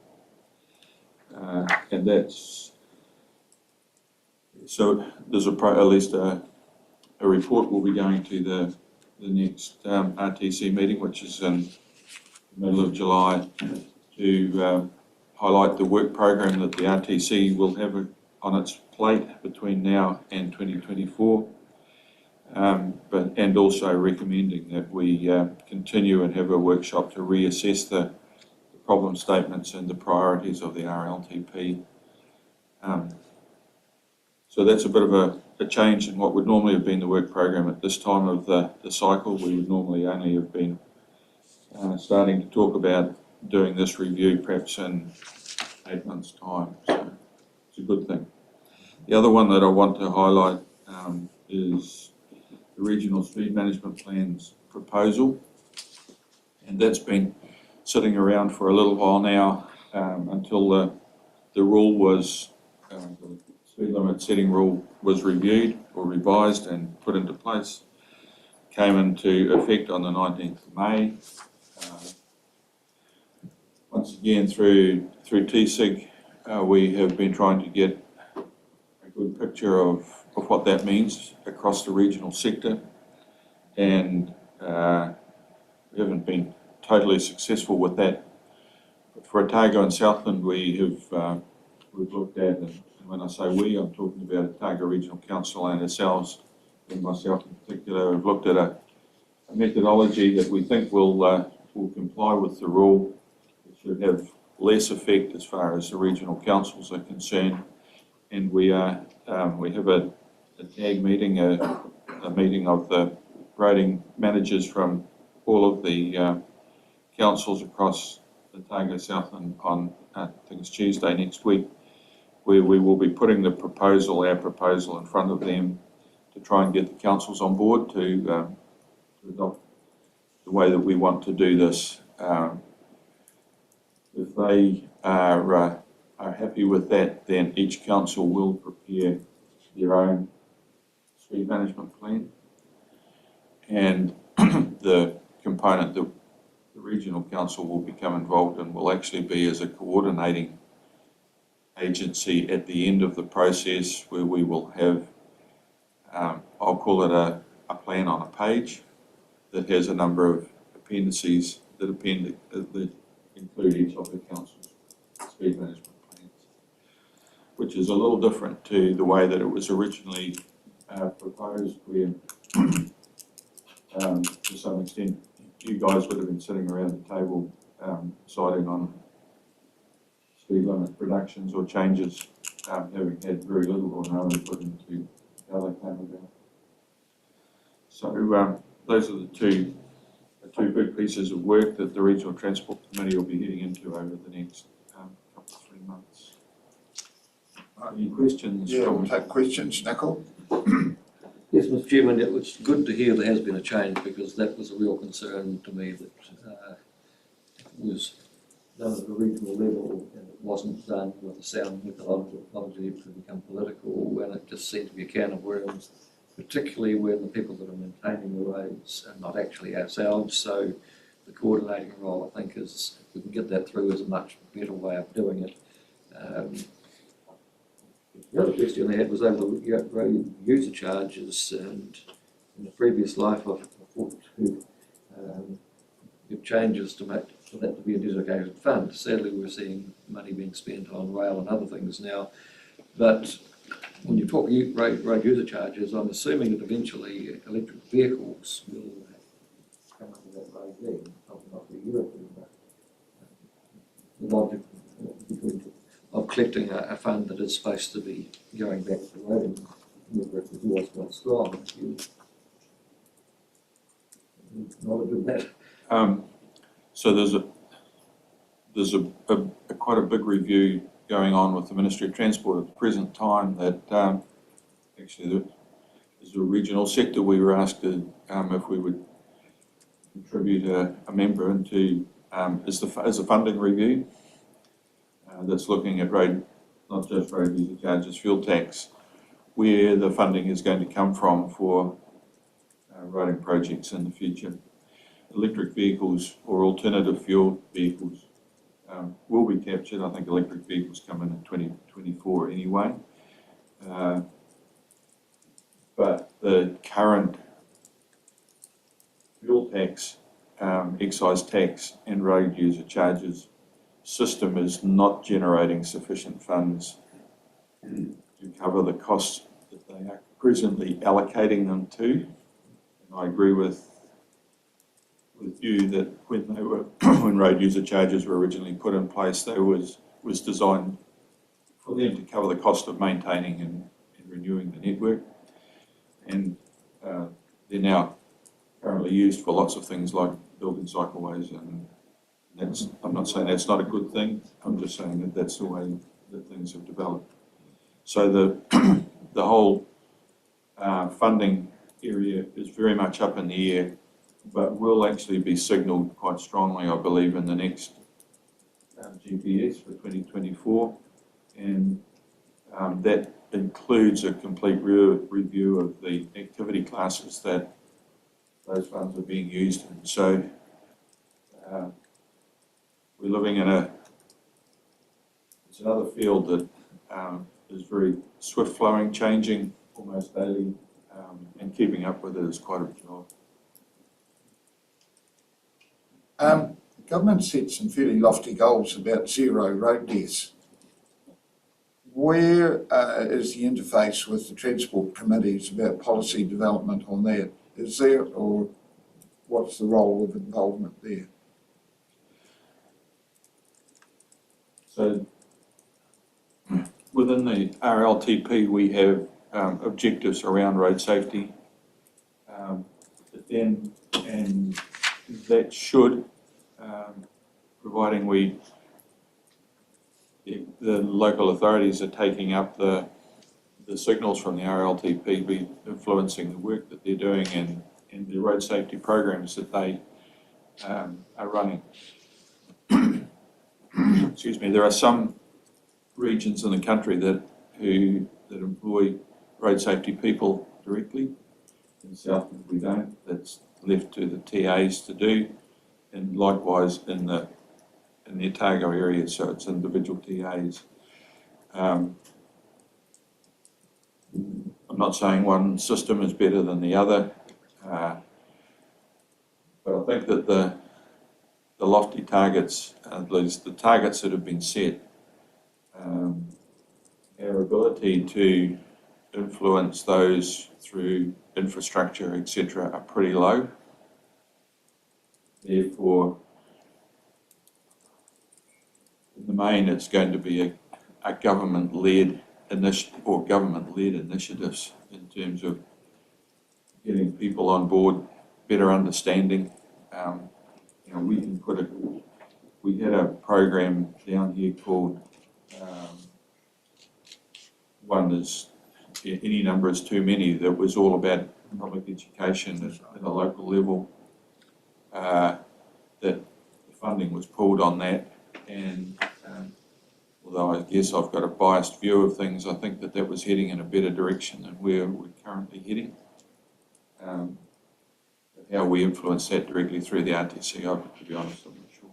And that's, so there's at least a report will be going to the next RTC meeting, which is in the middle of July, to highlight the work program that the RTC will have on its plate between now and 2024, and also recommending that we continue and have a workshop to reassess the problem statements and the priorities of the RLTP. So that's a bit of a change in what would normally have been the work program at this time of the cycle. We would normally only have been starting to talk about doing this review perhaps in 8 months' time. So it's a good thing. The other one that I want to highlight is the Regional Speed Management Plan's proposal, and that's been sitting around for a little while now until the rule was, the speed limit setting rule was reviewed or revised and put into place. Came into effect on the 19th of May. Once again, through TSIG, we have been trying to get a good picture of what that means across the regional sector, and we haven't been totally successful with that. But for Otago and Southland, we've looked at, and when I say we, I'm talking about Otago Regional Council and ourselves, and myself in particular, we've looked at a methodology that we think will comply with the rule. It should have less effect as far as the regional councils are concerned, and we have a tag meeting, a meeting of the rating managers from all of the councils across Otago Southland on, I think it's Tuesday next week, where we will be putting our proposal in front of them to try and get the councils on board to adopt the way that we want to do this. If they are happy with that, then each council will prepare their own speed management plan, and the component that the regional council will become involved in will actually be as a coordinating agency at the end of the process, where we will have, I'll call it a plan on a page that has a number of appendices that include each of the council's speed management plans, which is a little different to the way that it was originally proposed, where to some extent you guys would have been sitting around the table deciding on speed limit reductions or changes, having had very little or no input into how they came about. So those are the two big pieces of work that the Regional Transport Committee will be heading into over the next couple of 3 months. Any questions? Yeah, we'll take questions. Nicole? Yes, Mr. Chairman, it was good to hear there has been a change, because that was a real concern to me, that it was done at a regional level and it wasn't done with a sound methodology to become political, and it just seemed to be a can of worms, particularly when the people that are maintaining the roads are not actually ourselves. So the coordinating role, I think, is, if we can get that through, is a much better way of doing it. The other question I had was over the road user charges, and in the previous life I've thought to give changes to make for that to be a designated fund. Sadly, we're seeing money being spent on rail and other things now, but when you talk road user charges, I'm assuming that eventually electric vehicles will come under that regime, not the European, but the logic of collecting a fund that is supposed to be going back to the road network is always quite strong. Not a good matter. So there's quite a big review going on with the Ministry of Transport at the present time that actually as a regional sector we were asked if we would contribute a member into as a funding review that's looking at not just road user charges, fuel tax, where the funding is going to come from for roading projects in the future. Electric vehicles or alternative fuel vehicles will be captured. I think electric vehicles come in 2024 anyway. But the current fuel tax, excise tax and road user charges system is not generating sufficient funds to cover the costs that they are presently allocating them to. And I agree with you that when road user charges were originally put in place, they was designed for them to cover the cost of maintaining and renewing the network. And they're now currently used for lots of things like building cycleways, and I'm not saying that's not a good thing, I'm just saying that that's the way that things have developed. So the whole funding area is very much up in the air, but will actually be signalled quite strongly, I believe, in the next GPS for 2024, and that includes a complete review of the activity classes that those funds are being used in. So we're living in it's another field that is very swift flowing, changing almost daily, and keeping up with it is quite a job. The government set some fairly lofty goals about zero road deaths. Where is the interface with the transport committees about policy development on that? Is there, or what's the role of involvement there? So within the RLTP we have objectives around road safety, and that should, providing the local authorities are taking up the signals from the RLTP, be influencing the work that they're doing and the road safety programs that they are running. Excuse me, there are some regions in the country that employ road safety people directly. In Southland we don't. That's left to the TAs to do, and likewise in the Otago area, so it's individual TAs. I'm not saying one system is better than the other, but I think that the lofty targets, at least the targets that have been set, our ability to influence those through infrastructure, etc., are pretty low. Therefore, in the main, it's going to be a government-led initiative or government-led initiatives in terms of getting people on board, better understanding. We had a program down here called One Is Any Number Is Too Many, that was all about public education at a local level. That the funding was pulled on that, and although I guess I've got a biased view of things, I think that was heading in a better direction than where we're currently heading. How we influence that directly through the RTC, to be honest, I'm not sure.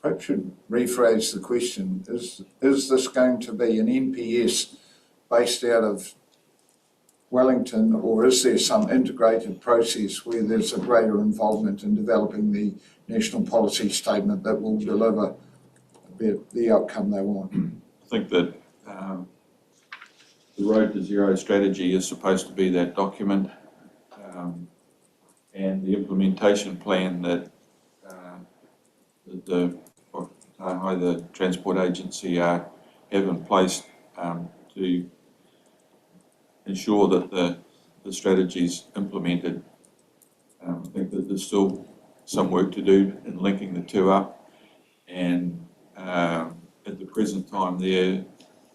Perhaps should rephrase the question. Is this going to be an NPS based out of Wellington, or is there some integrated process where there's a greater involvement in developing the national policy statement that will deliver the outcome they want? I think that the Road to Zero strategy is supposed to be that document, and the implementation plan that the Transport Agency have in place to ensure that the strategy's implemented. I think that there's still some work to do in linking the two up, and at the present time their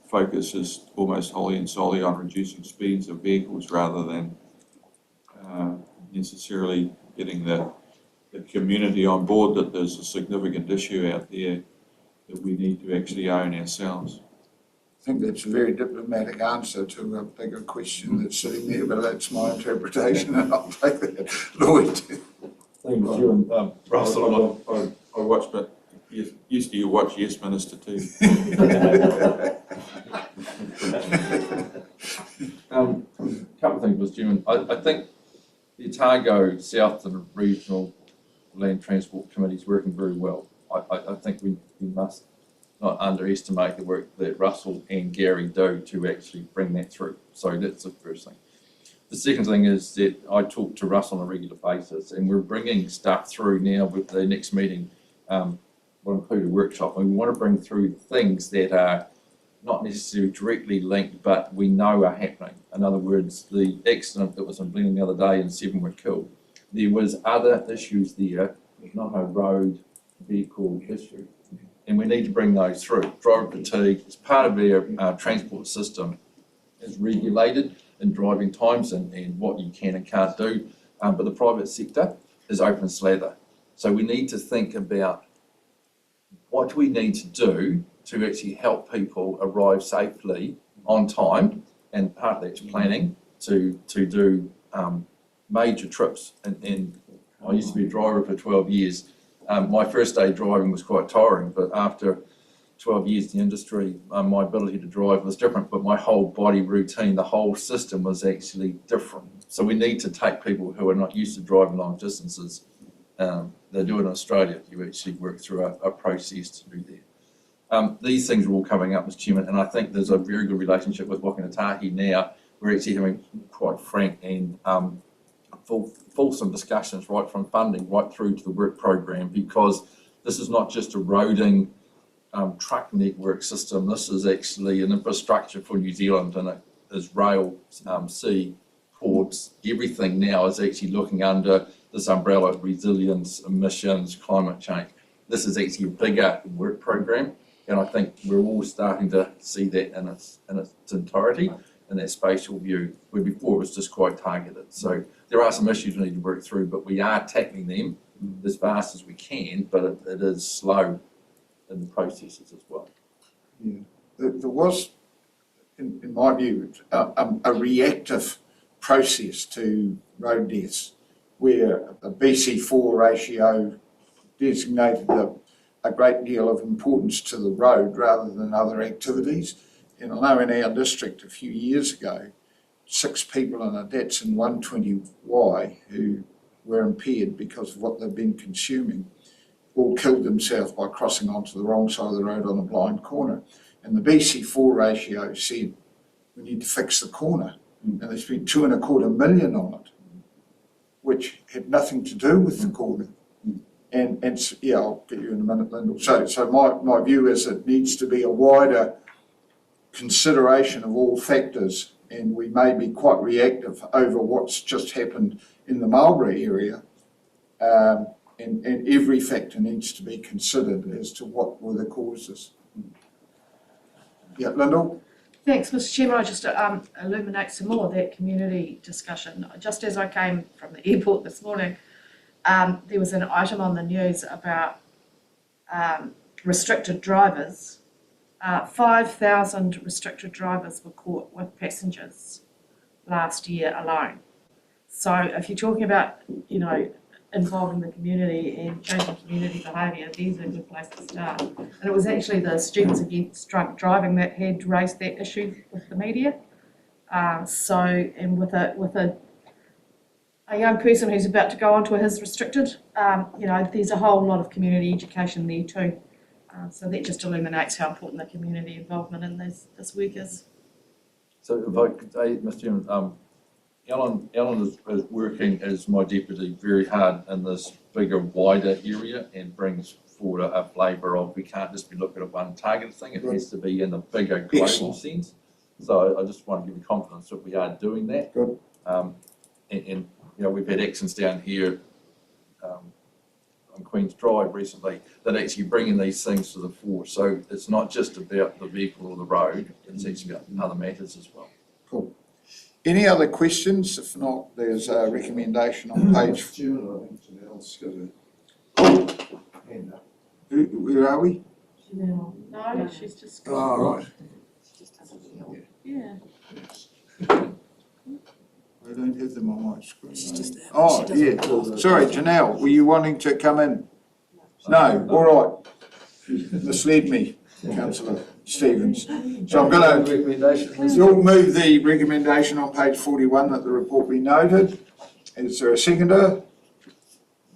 focus is almost wholly and solely on reducing speeds of vehicles rather than necessarily getting the community on board that there's a significant issue out there that we need to actually own ourselves. I think that's a very diplomatic answer to a bigger question that's sitting there, but that's my interpretation and I'll take that. Lloyd. Thank you, and Russell. I watched, but used to watch Yes Minister too. Couple of things, Mr. Chairman. I think the Otago Southland Regional Land Transport Committee is working very well. I think we must not underestimate the work that Russell and Gary do to actually bring that through. So that's the first thing. The second thing is that I talk to Russell on a regular basis, and we're bringing stuff through now with the next meeting. Will include a workshop, and we want to bring through things that are not necessarily directly linked, but we know are happening. In other words, the accident that was in Blenheim the other day and 7 were killed. There was other issues there, not a road vehicle issue. And we need to bring those through. Driver fatigue is part of our transport system is regulated in driving times and what you can and can't do. But the private sector is open slather. So we need to think about what do we need to do to actually help people arrive safely on time, and part of that's planning to do major trips. And I used to be a driver for 12 years. My first day driving was quite tiring, but after 12 years in the industry, my ability to drive was different, but my whole body routine, the whole system was actually different. So we need to take people who are not used to driving long distances. They do it in Australia. You actually work through a process to do that. These things are all coming up, Mr. Chairman, and I think there's a very good relationship with Whakanatahi now. We're actually having quite frank and fulsome discussions right from funding right through to the work program, because this is not just a roading truck network system. This is actually an infrastructure for New Zealand, and it is rail, sea, ports. Everything now is actually looking under this umbrella of resilience, emissions, climate change. This is actually a bigger work program, and I think we're all starting to see that in its entirety, in that spatial view, where before it was just quite targeted. So there are some issues we need to work through, but we are tackling them as fast as we can, but it is slow in the processes as well. Yeah, there was, in my view, a reactive process to road deaths, where the BC4 ratio designated a great deal of importance to the road rather than other activities. And I know in our district a few years ago, 6 people in a Datsun 120Y who were impaired because of what they've been consuming all killed themselves by crossing onto the wrong side of the road on a blind corner. And the BC4 ratio said, we need to fix the corner. And they spent $2.25 million on it, which had nothing to do with the corner. And yeah, I'll get you in a minute, Lyndall. So my view is it needs to be a wider consideration of all factors, and we may be quite reactive over what's just happened in the Marlborough area. And every factor needs to be considered as to what were the causes. Yeah, Lyndall? Thanks, Mr. Chairman. I just illuminate some more of that community discussion. Just as I came from the airport this morning, there was an item on the news about restricted drivers. 5,000 restricted drivers were caught with passengers last year alone. So if you're talking about, involving the community and changing community behaviour, these are a good place to start. And it was actually the Students Against Drunk Driving that had raised that issue with the media. And with a young person who's about to go onto his restricted, there's a whole lot of community education there too. So that just illuminates how important the community involvement in this work is. So if I could say, Mr. Chairman, Ellen is working as my deputy very hard in this bigger, wider area and brings forward a flavour of, we can't just be looking at one targeted thing, it has to be in the bigger global Excellent. sense. So I just want to give you confidence that we are doing that. Good. And you know, we've had actions down here on Queen's Drive recently that actually bringing these things to the fore. So it's not just about the vehicle or the road, it's actually about other matters as well. Cool. Any other questions? If not, there's a recommendation on page. Mr. Chairman, I think Janelle's got a hand up. Where are we? No, she's just. Oh, right. Yeah. I don't have them on my screen. Oh, yeah. Sorry, Janelle, were you wanting to come in? No, all right. Misled me, councillor Stevens. So I'm going to, Recommendation. you'll move the recommendation on page 41 that the report be noted. Is there a seconder?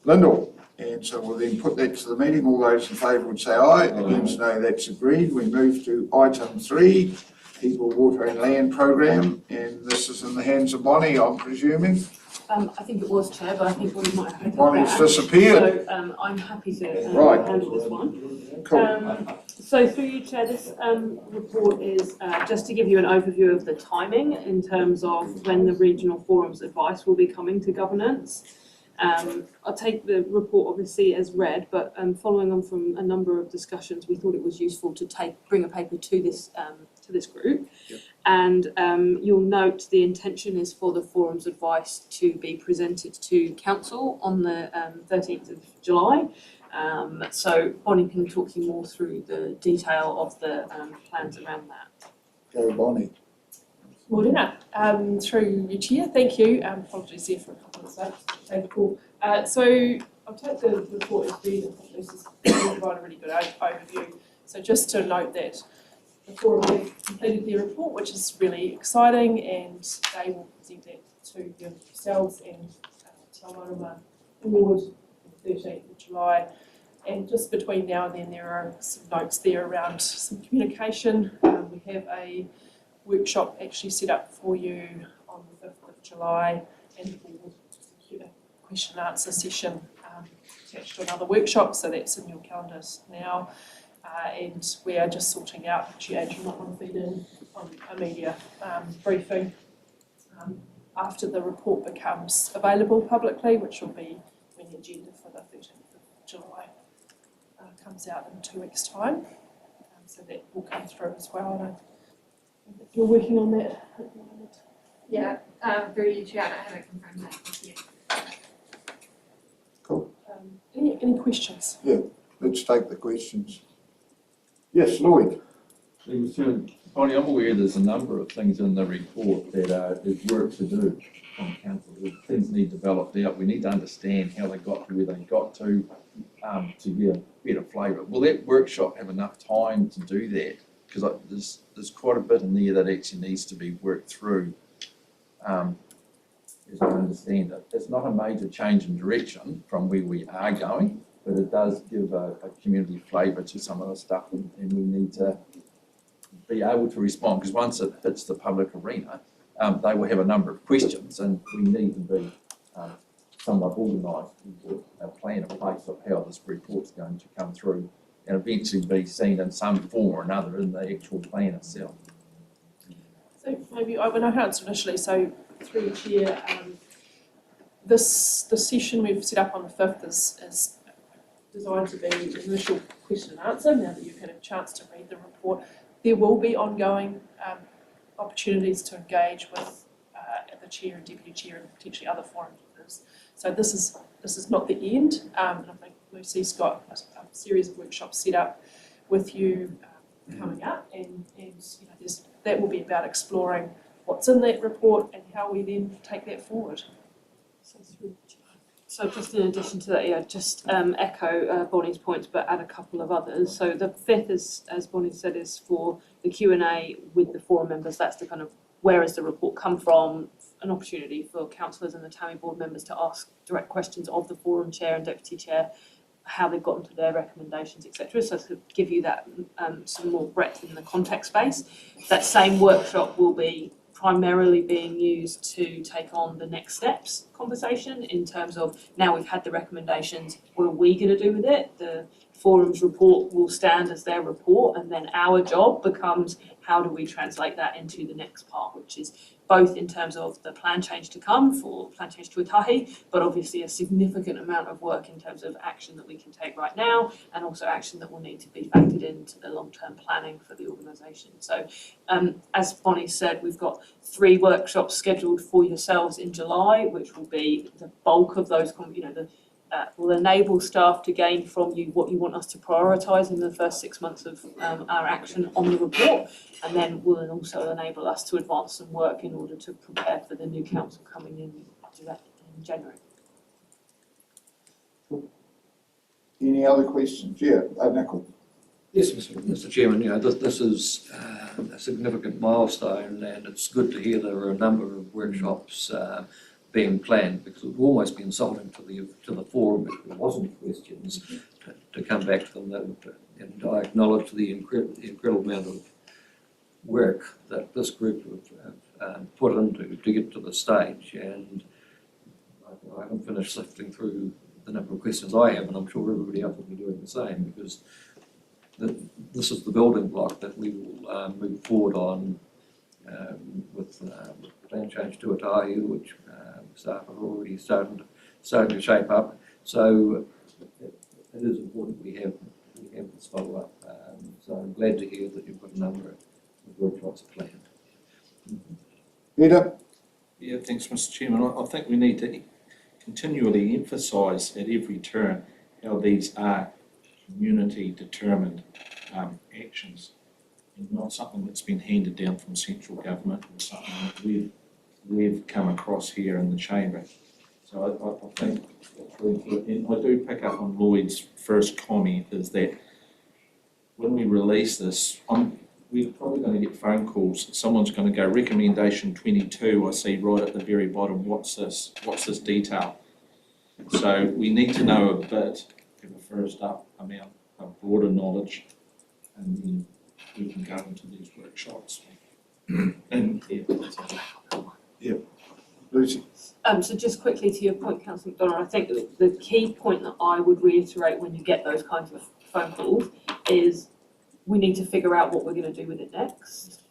Lyndall. And so we'll then put that to the meeting. All those in favour would say aye. Against no, that's agreed. We move to item 3. People, Water and Land Programme, and this is in the hands of Bonnie, I'm presuming. I think it was, Chair, but I think we might have to. Bonnie's disappeared. So I'm happy to Right. handle this one. Cool. So through you, Chair, this report is just to give you an overview of the timing in terms of when the regional forum's advice will be coming to governance. I'll take the report obviously as read, but following on from a number of discussions, we thought it was useful to bring a paper to this group. Yep. And you'll note the intention is for the forum's advice to be presented to council on the 13th of July. So Bonnie can talk you more through the detail of the plans around that. Go Bonnie. Morena, through your chair, thank you. Apologies there for a couple of mistakes. Thank you, Paul. So I'll take the report as read and hopefully this is provide a really good overview. So just to note that the forum have completed their report, which is really exciting, and they will present that to yourselves and Te Amarama board on the 13th of July. And just between now and then, there are some notes there around some communication. We have a workshop actually set up for you on the 5th of July, and we'll a question and answer session attached to another workshop, so that's in your calendars now. And we are just sorting out, actually Andrew might want to feed in on a media briefing after the report becomes available publicly, which will be when the agenda for the 13th of July comes out in 2 weeks' time. So that will come through as well. And I think you're working on that at the moment. Yeah, very easy. I haven't confirmed that yet. Cool. Any questions? Let's take the questions. Yes, Lloyd. Bonnie, I'm aware there's a number of things in the report that is work to do on council. Things need developed out. We need to understand how they got to where they got to get a better flavour. Will that workshop have enough time to do that? Because there's quite a bit in there that actually needs to be worked through, as I understand it. It's not a major change in direction from where we are going, but it does give a community flavour to some of the stuff, and we need to be able to respond, because once it hits the public arena, they will have a number of questions, and we need to be somewhat organised with a plan in place of how this report's going to come through and eventually be seen in some form or another in the actual plan itself. So maybe when I answered initially, so through the chair, the session we've set up on the 5th is designed to be an initial question and answer. Now that you've had a chance to read the report, there will be ongoing opportunities to engage with the chair and deputy chair and potentially other forum members. So this is not the end. And I think Lucy's got a series of workshops set up with you coming up, and that will be about exploring what's in that report and how we then take that forward. So just in addition to that, just echo Bonnie's points, but add a couple of others. So the 5th is, as Bonnie said, is for the Q&A with the forum members. That's the kind of where has the report come from, an opportunity for councillors and the TAMI board members to ask direct questions of the forum chair and deputy chair how they've gotten to their recommendations, etc. So to give you that some more breadth in the context space. That same workshop will be primarily being used to take on the next steps conversation in terms of, now we've had the recommendations, what are we going to do with it? The forum's report will stand as their report, and then our job becomes, how do we translate that into the next part, which is both in terms of the plan change to come for plan change to Ōtahi, but obviously a significant amount of work in terms of action that we can take right now, and also action that will need to be factored into the long-term planning for the organisation. So as Bonnie said, we've got 3 workshops scheduled for yourselves in July, which will be the bulk of those, will enable staff to gain from you what you want us to prioritise in the first 6 months of our action on the report, and then will also enable us to advance some work in order to prepare for the new council coming in January. Any other questions? Yeah, Nicola. Yes, Mr. Chairman, this is a significant milestone, and it's good to hear there are a number of workshops being planned, because it would almost be insulting to the forum if there wasn't questions to come back to them. And I acknowledge the incredible amount of work that this group have put into to get to the stage, and I haven't finished sifting through the number of questions I have, and I'm sure everybody else will be doing the same, because this is the building block that we will move forward on with plan change to Ōtahi, which staff are already starting to shape up. So it is important we have this follow up. So I'm glad to hear that you've got a number of workshops planned. Peter? Yeah, thanks, Mr. Chairman. I think we need to continually emphasise at every turn how these are community determined actions, and not something that's been handed down from central government, or something that we've come across here in the chamber. So I think that's really good. And I do pick up on Lloyd's first comment, is that when we release this, we're probably going to get phone calls. Someone's going to go, recommendation 22, I see right at the very bottom, what's this detail? So we need to know a bit, have a first up amount of broader knowledge, and then we can go into these workshops. And yeah, Lucy. So just quickly to your point, Councillor McDonald, I think the key point that I would reiterate when you get those kinds of phone calls is we need to figure out what we're going to do with it next.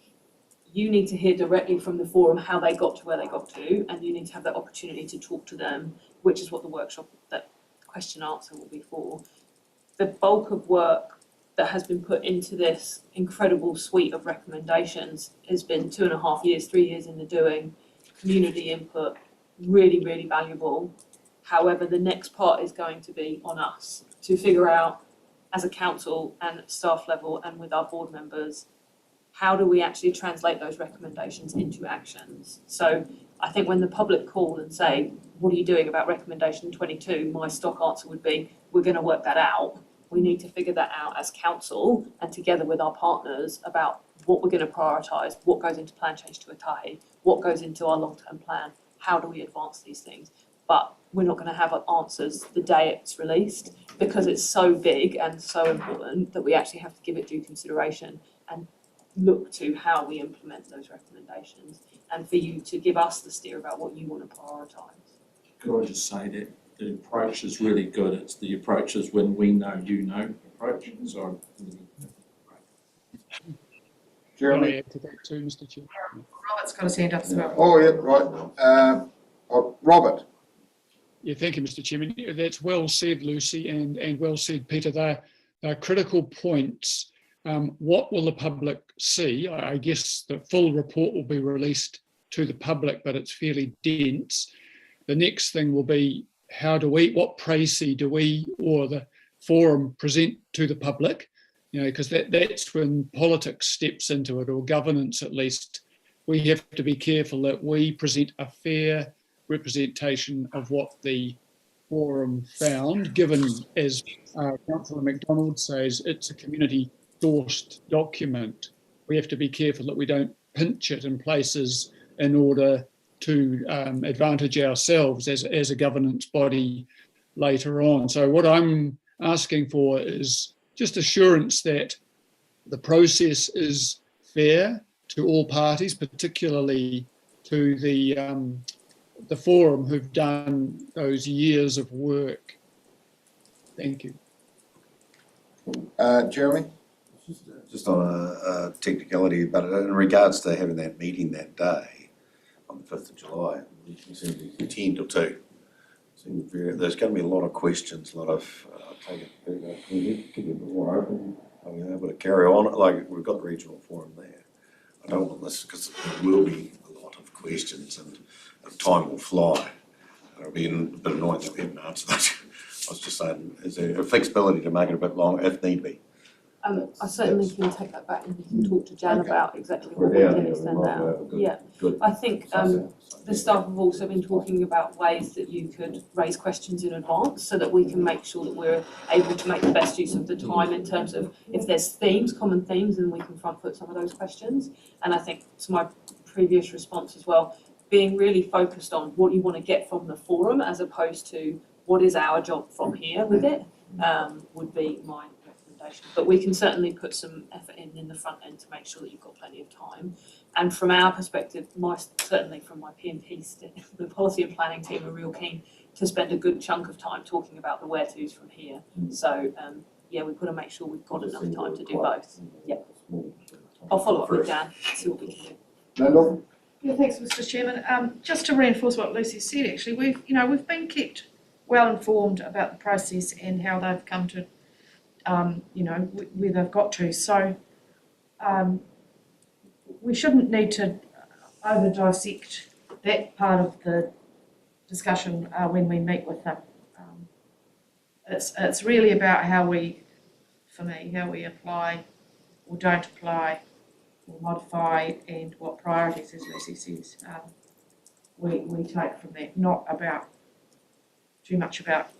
You need to hear directly from the forum how they got to where they got to, and you need to have that opportunity to talk to them, which is what the workshop, that question answer will be for. The bulk of work that has been put into this incredible suite of recommendations has been 2.5 years, 3 years in the doing, community input, really, really valuable. However, the next part is going to be on us to figure out, as a council and at staff level and with our board members, how do we actually translate those recommendations into actions? So I think when the public call and say, what are you doing about recommendation 22? My stock answer would be, we're going to work that out. We need to figure that out as council and together with our partners about what we're going to prioritise, what goes into plan change to Ōtahi, what goes into our long-term plan, how do we advance these things? But we're not going to have answers the day it's released, because it's so big and so important that we actually have to give it due consideration and look to how we implement those recommendations, and for you to give us the steer about what you want to prioritise. could I just say that the approach is really good. It's the approach is when we know, you know approach. So Jeremy? Can I add to that too, Mr. Chair? Robert's got his hand up as well. Oh, yeah, right. Robert? Yeah, thank you, Mr. Chairman. That's well said, Lucy, and well said, Peter. They're critical points. What will the public see? I guess the full report will be released to the public, but it's fairly dense. The next thing will be, what précis do we or the forum present to the public? You know, because that's when politics steps into it, or governance at least. We have to be careful that we present a fair representation of what the forum found, given, as Councillor McDonald says, it's a community-sourced document. We have to be careful that we don't pinch it in places in order to advantage ourselves as a governance body later on. So what I'm asking for is just assurance that the process is fair to all parties, particularly to the forum who've done those years of work. Thank you. Jeremy? Just on a technicality, but in regards to having that meeting that day, on the 5th of July, we seem to be 10 till 2. There's going to be a lot of questions, a lot of, I'll take it, can you keep it more open? Are we able to carry on? Like, we've got the regional forum there. I don't want this, because there will be a lot of questions and time will fly. It'll be a bit annoying that we haven't answered that. I was just saying, is there a flexibility to make it a bit longer if need be? I certainly can take that back and we can talk to Jan Okay. about exactly what we can extend out. Yeah, I think the staff have also been talking about ways that you could raise questions in advance so that we can make sure that we're able to make the best use of the time in terms of if there's themes, common themes, then we can front foot some of those questions. And I think to my previous response as well, being really focused on what you want to get from the forum as opposed to what is our job from here with it, would be my recommendation. But we can certainly put some effort in the front end to make sure that you've got plenty of time. And from our perspective, certainly from my P&P, the policy and planning team are real keen to spend a good chunk of time talking about the where-tos from here. So yeah, we've got to make sure we've got enough time to do both. Yeah. I'll follow up with Dan, see what we can do. No, Yeah, thanks, Mr. Chairman. Just to reinforce what Lucy said, actually, we've been kept well informed about the process and how they've come to, where they've got to. So we shouldn't need to over dissect that part of the discussion when we meet with them. It's really about how we apply or don't apply or modify, and what priorities, as Lucy says, we take from that, not about too much about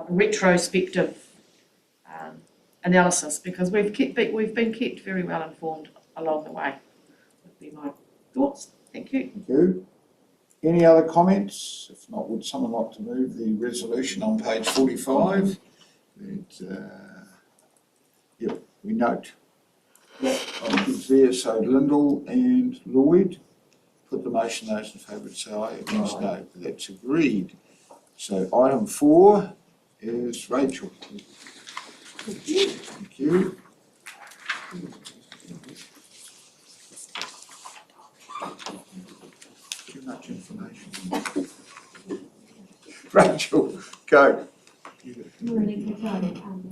retrospective analysis, because we've been kept very well informed along the way. Would be my thoughts. Thank you. Thank you. Any other comments? If not, would someone like to move the resolution on page 45? Yep, we note. It's there, so Lyndall and Lloyd, put the motion, those in favour say aye, against no. That's agreed. So item 4 is Rachel. Thank you. Too much information. Rachel, go. Morning,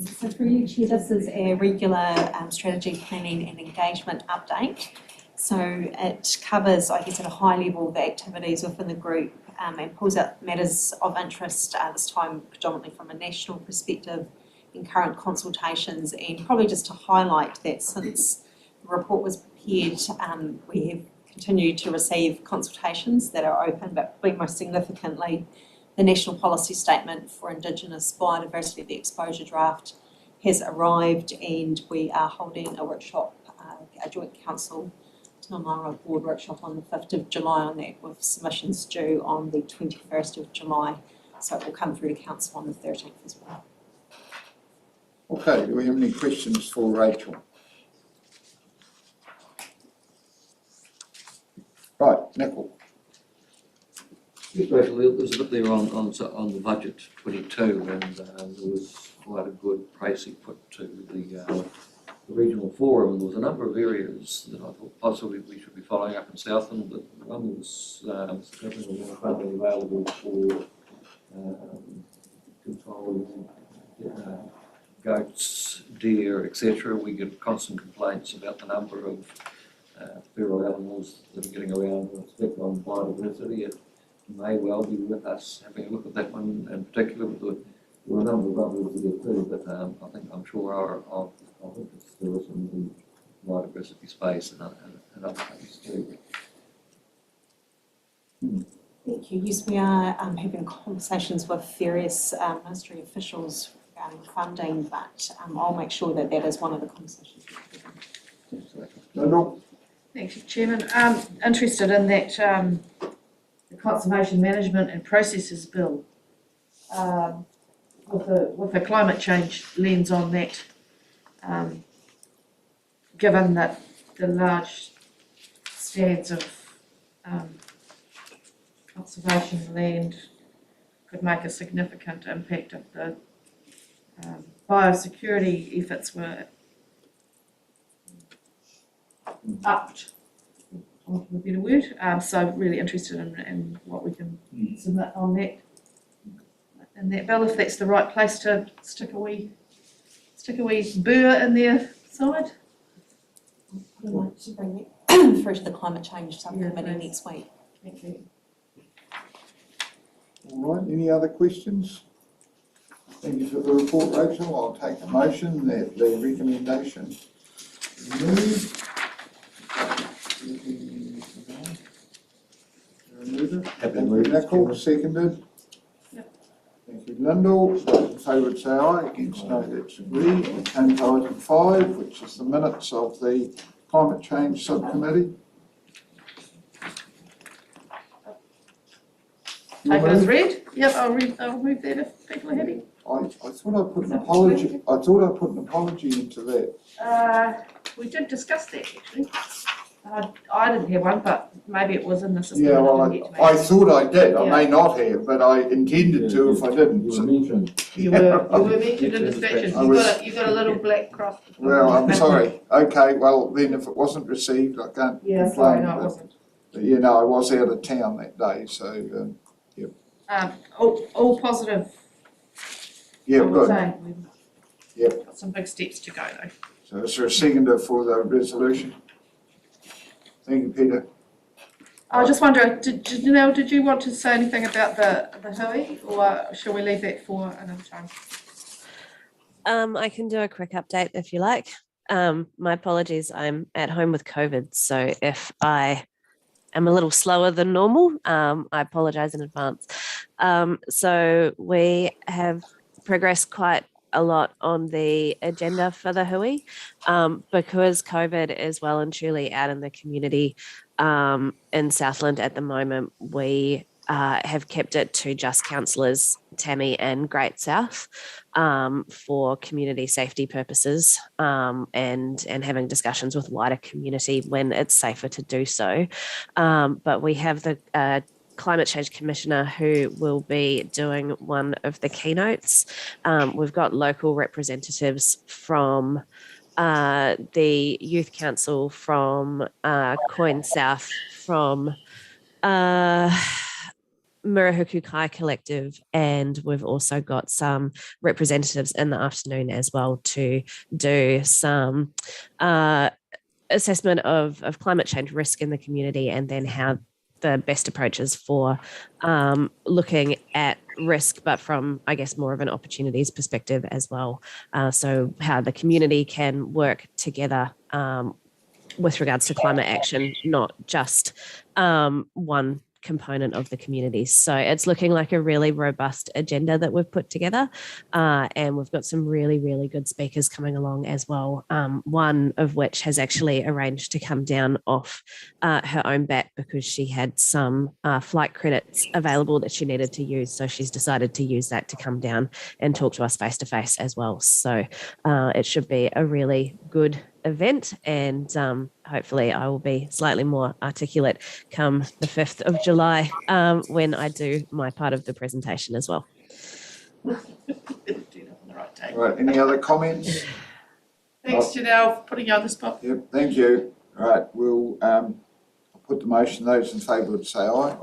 so for you, Chair, this is a regular strategy planning and engagement update. So it covers, I guess, at a high level, the activities within the group and pulls out matters of interest, this time predominantly from a national perspective, in current consultations, and probably just to highlight that since the report was prepared, we have continued to receive consultations that are open, but probably most significantly, the National Policy Statement for Indigenous Biodiversity, the exposure draft, has arrived, and we are holding a workshop, a joint council to Ngāmara board workshop on the 5th of July on that, with submissions due on the 21st of July. So it will come through to council on the 13th as well. Okay, do we have any questions for Rachel? Right, Nickel. Rachel, there was a bit there on the budget 22, and there was quite a good pricing put to the regional forum. There was a number of areas that I thought possibly we should be following up in Southland, but one was significantly more funding available for controlling goats, deer, etc. We get constant complaints about the number of feral animals that are getting around and effect on biodiversity. It may well be with us having a look at that one in particular. There were a number of others there too, but I'm sure our interest to us in the biodiversity space and other things too. Thank you. Yes, we are having conversations with various ministry officials regarding funding, but I'll make sure that that is one of the conversations. No. Thank you, Chairman. I'm interested in that the Conservation Management and Processes Bill. with the climate change lens on that, given that the large stands of conservation land could make a significant impact if the biosecurity efforts were upped, for want of a better word. So really interested in what we can submit on that. In that bill, if that's the right place to stick a wee burr in their side. I'd like to bring that through to the climate change subcommittee next week. Thank you. All right, any other questions? Thank you for the report, Rachel. I'll take the motion that the recommendation be moved. Thank you, Nicole, seconded. Yep. Thank you, Lyndall. Those in favour say aye, against no, that's agreed. We come to item 5, which is the minutes of the Climate Change Subcommittee. Take it as read. Yep, I'll read that if people are happy. I thought I put an apology. I thought I put an apology into that. We did discuss that actually. I didn't have one, but maybe it was in the system. Yeah, well, I thought I did. I may Yeah. not have, but I intended to if I didn't. You were mentioned. You were mentioned in dispatches. You got a little black cross. Well, I'm sorry. Okay, well then if it wasn't received, I can't Yeah, sorry, complain. no, it But, wasn't. you know, I was out of town that day, so All positive. yeah, I would good. say. Yep. Got some big steps to go though. So is there a seconder for the resolution? Thank you, Peter. I just wonder, Janelle, did you want to say anything about the hui, or shall we leave that for another time? I can do a quick update if you like. My apologies, I'm at home with COVID, so if I am a little slower than normal, I apologize in advance. So we have progressed quite a lot on the agenda for the hui, because COVID is well and truly out in the community in Southland at the moment. We have kept it to just councillors Tammy and Great South for community safety purposes, and having discussions with wider community when it's safer to do so. But we have the Climate Change Commissioner who will be doing one of the keynotes. We've got local representatives from the Youth Council, from Coin South, from Murahuku Kai Collective, and we've also got some representatives in the afternoon as well to do some assessment of climate change risk in the community, and then how the best approaches for looking at risk, but from, I guess, more of an opportunities perspective as well. So how the community can work together with regards to climate action, not just one component of the community. So it's looking like a really robust agenda that we've put together, and we've got some really, really good speakers coming along as well. One of which has actually arranged to come down off her own bat because she had some flight credits available that she needed to use. So she's decided to use that to come down and talk to us face to face as well. So it should be a really good event, and hopefully I will be slightly more articulate come the 5th of July when I do my part of the presentation as well. Do that on the right day. Right, any other comments? Thanks, Janelle, for putting you on the spot. Yep, thank you. All right, we'll put the motion. Those in favour would say aye.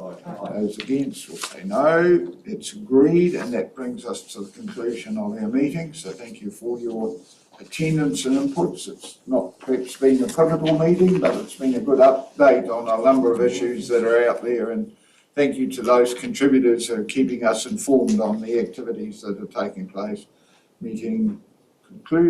Those against will say no. It's agreed, and that brings us to the conclusion of our meeting. So thank you for your attendance and inputs. It's not perhaps been a pivotal meeting, but it's been a good update on a number of issues that are out there, and thank you to those contributors who are keeping us informed on the activities that are taking place. Meeting concluded.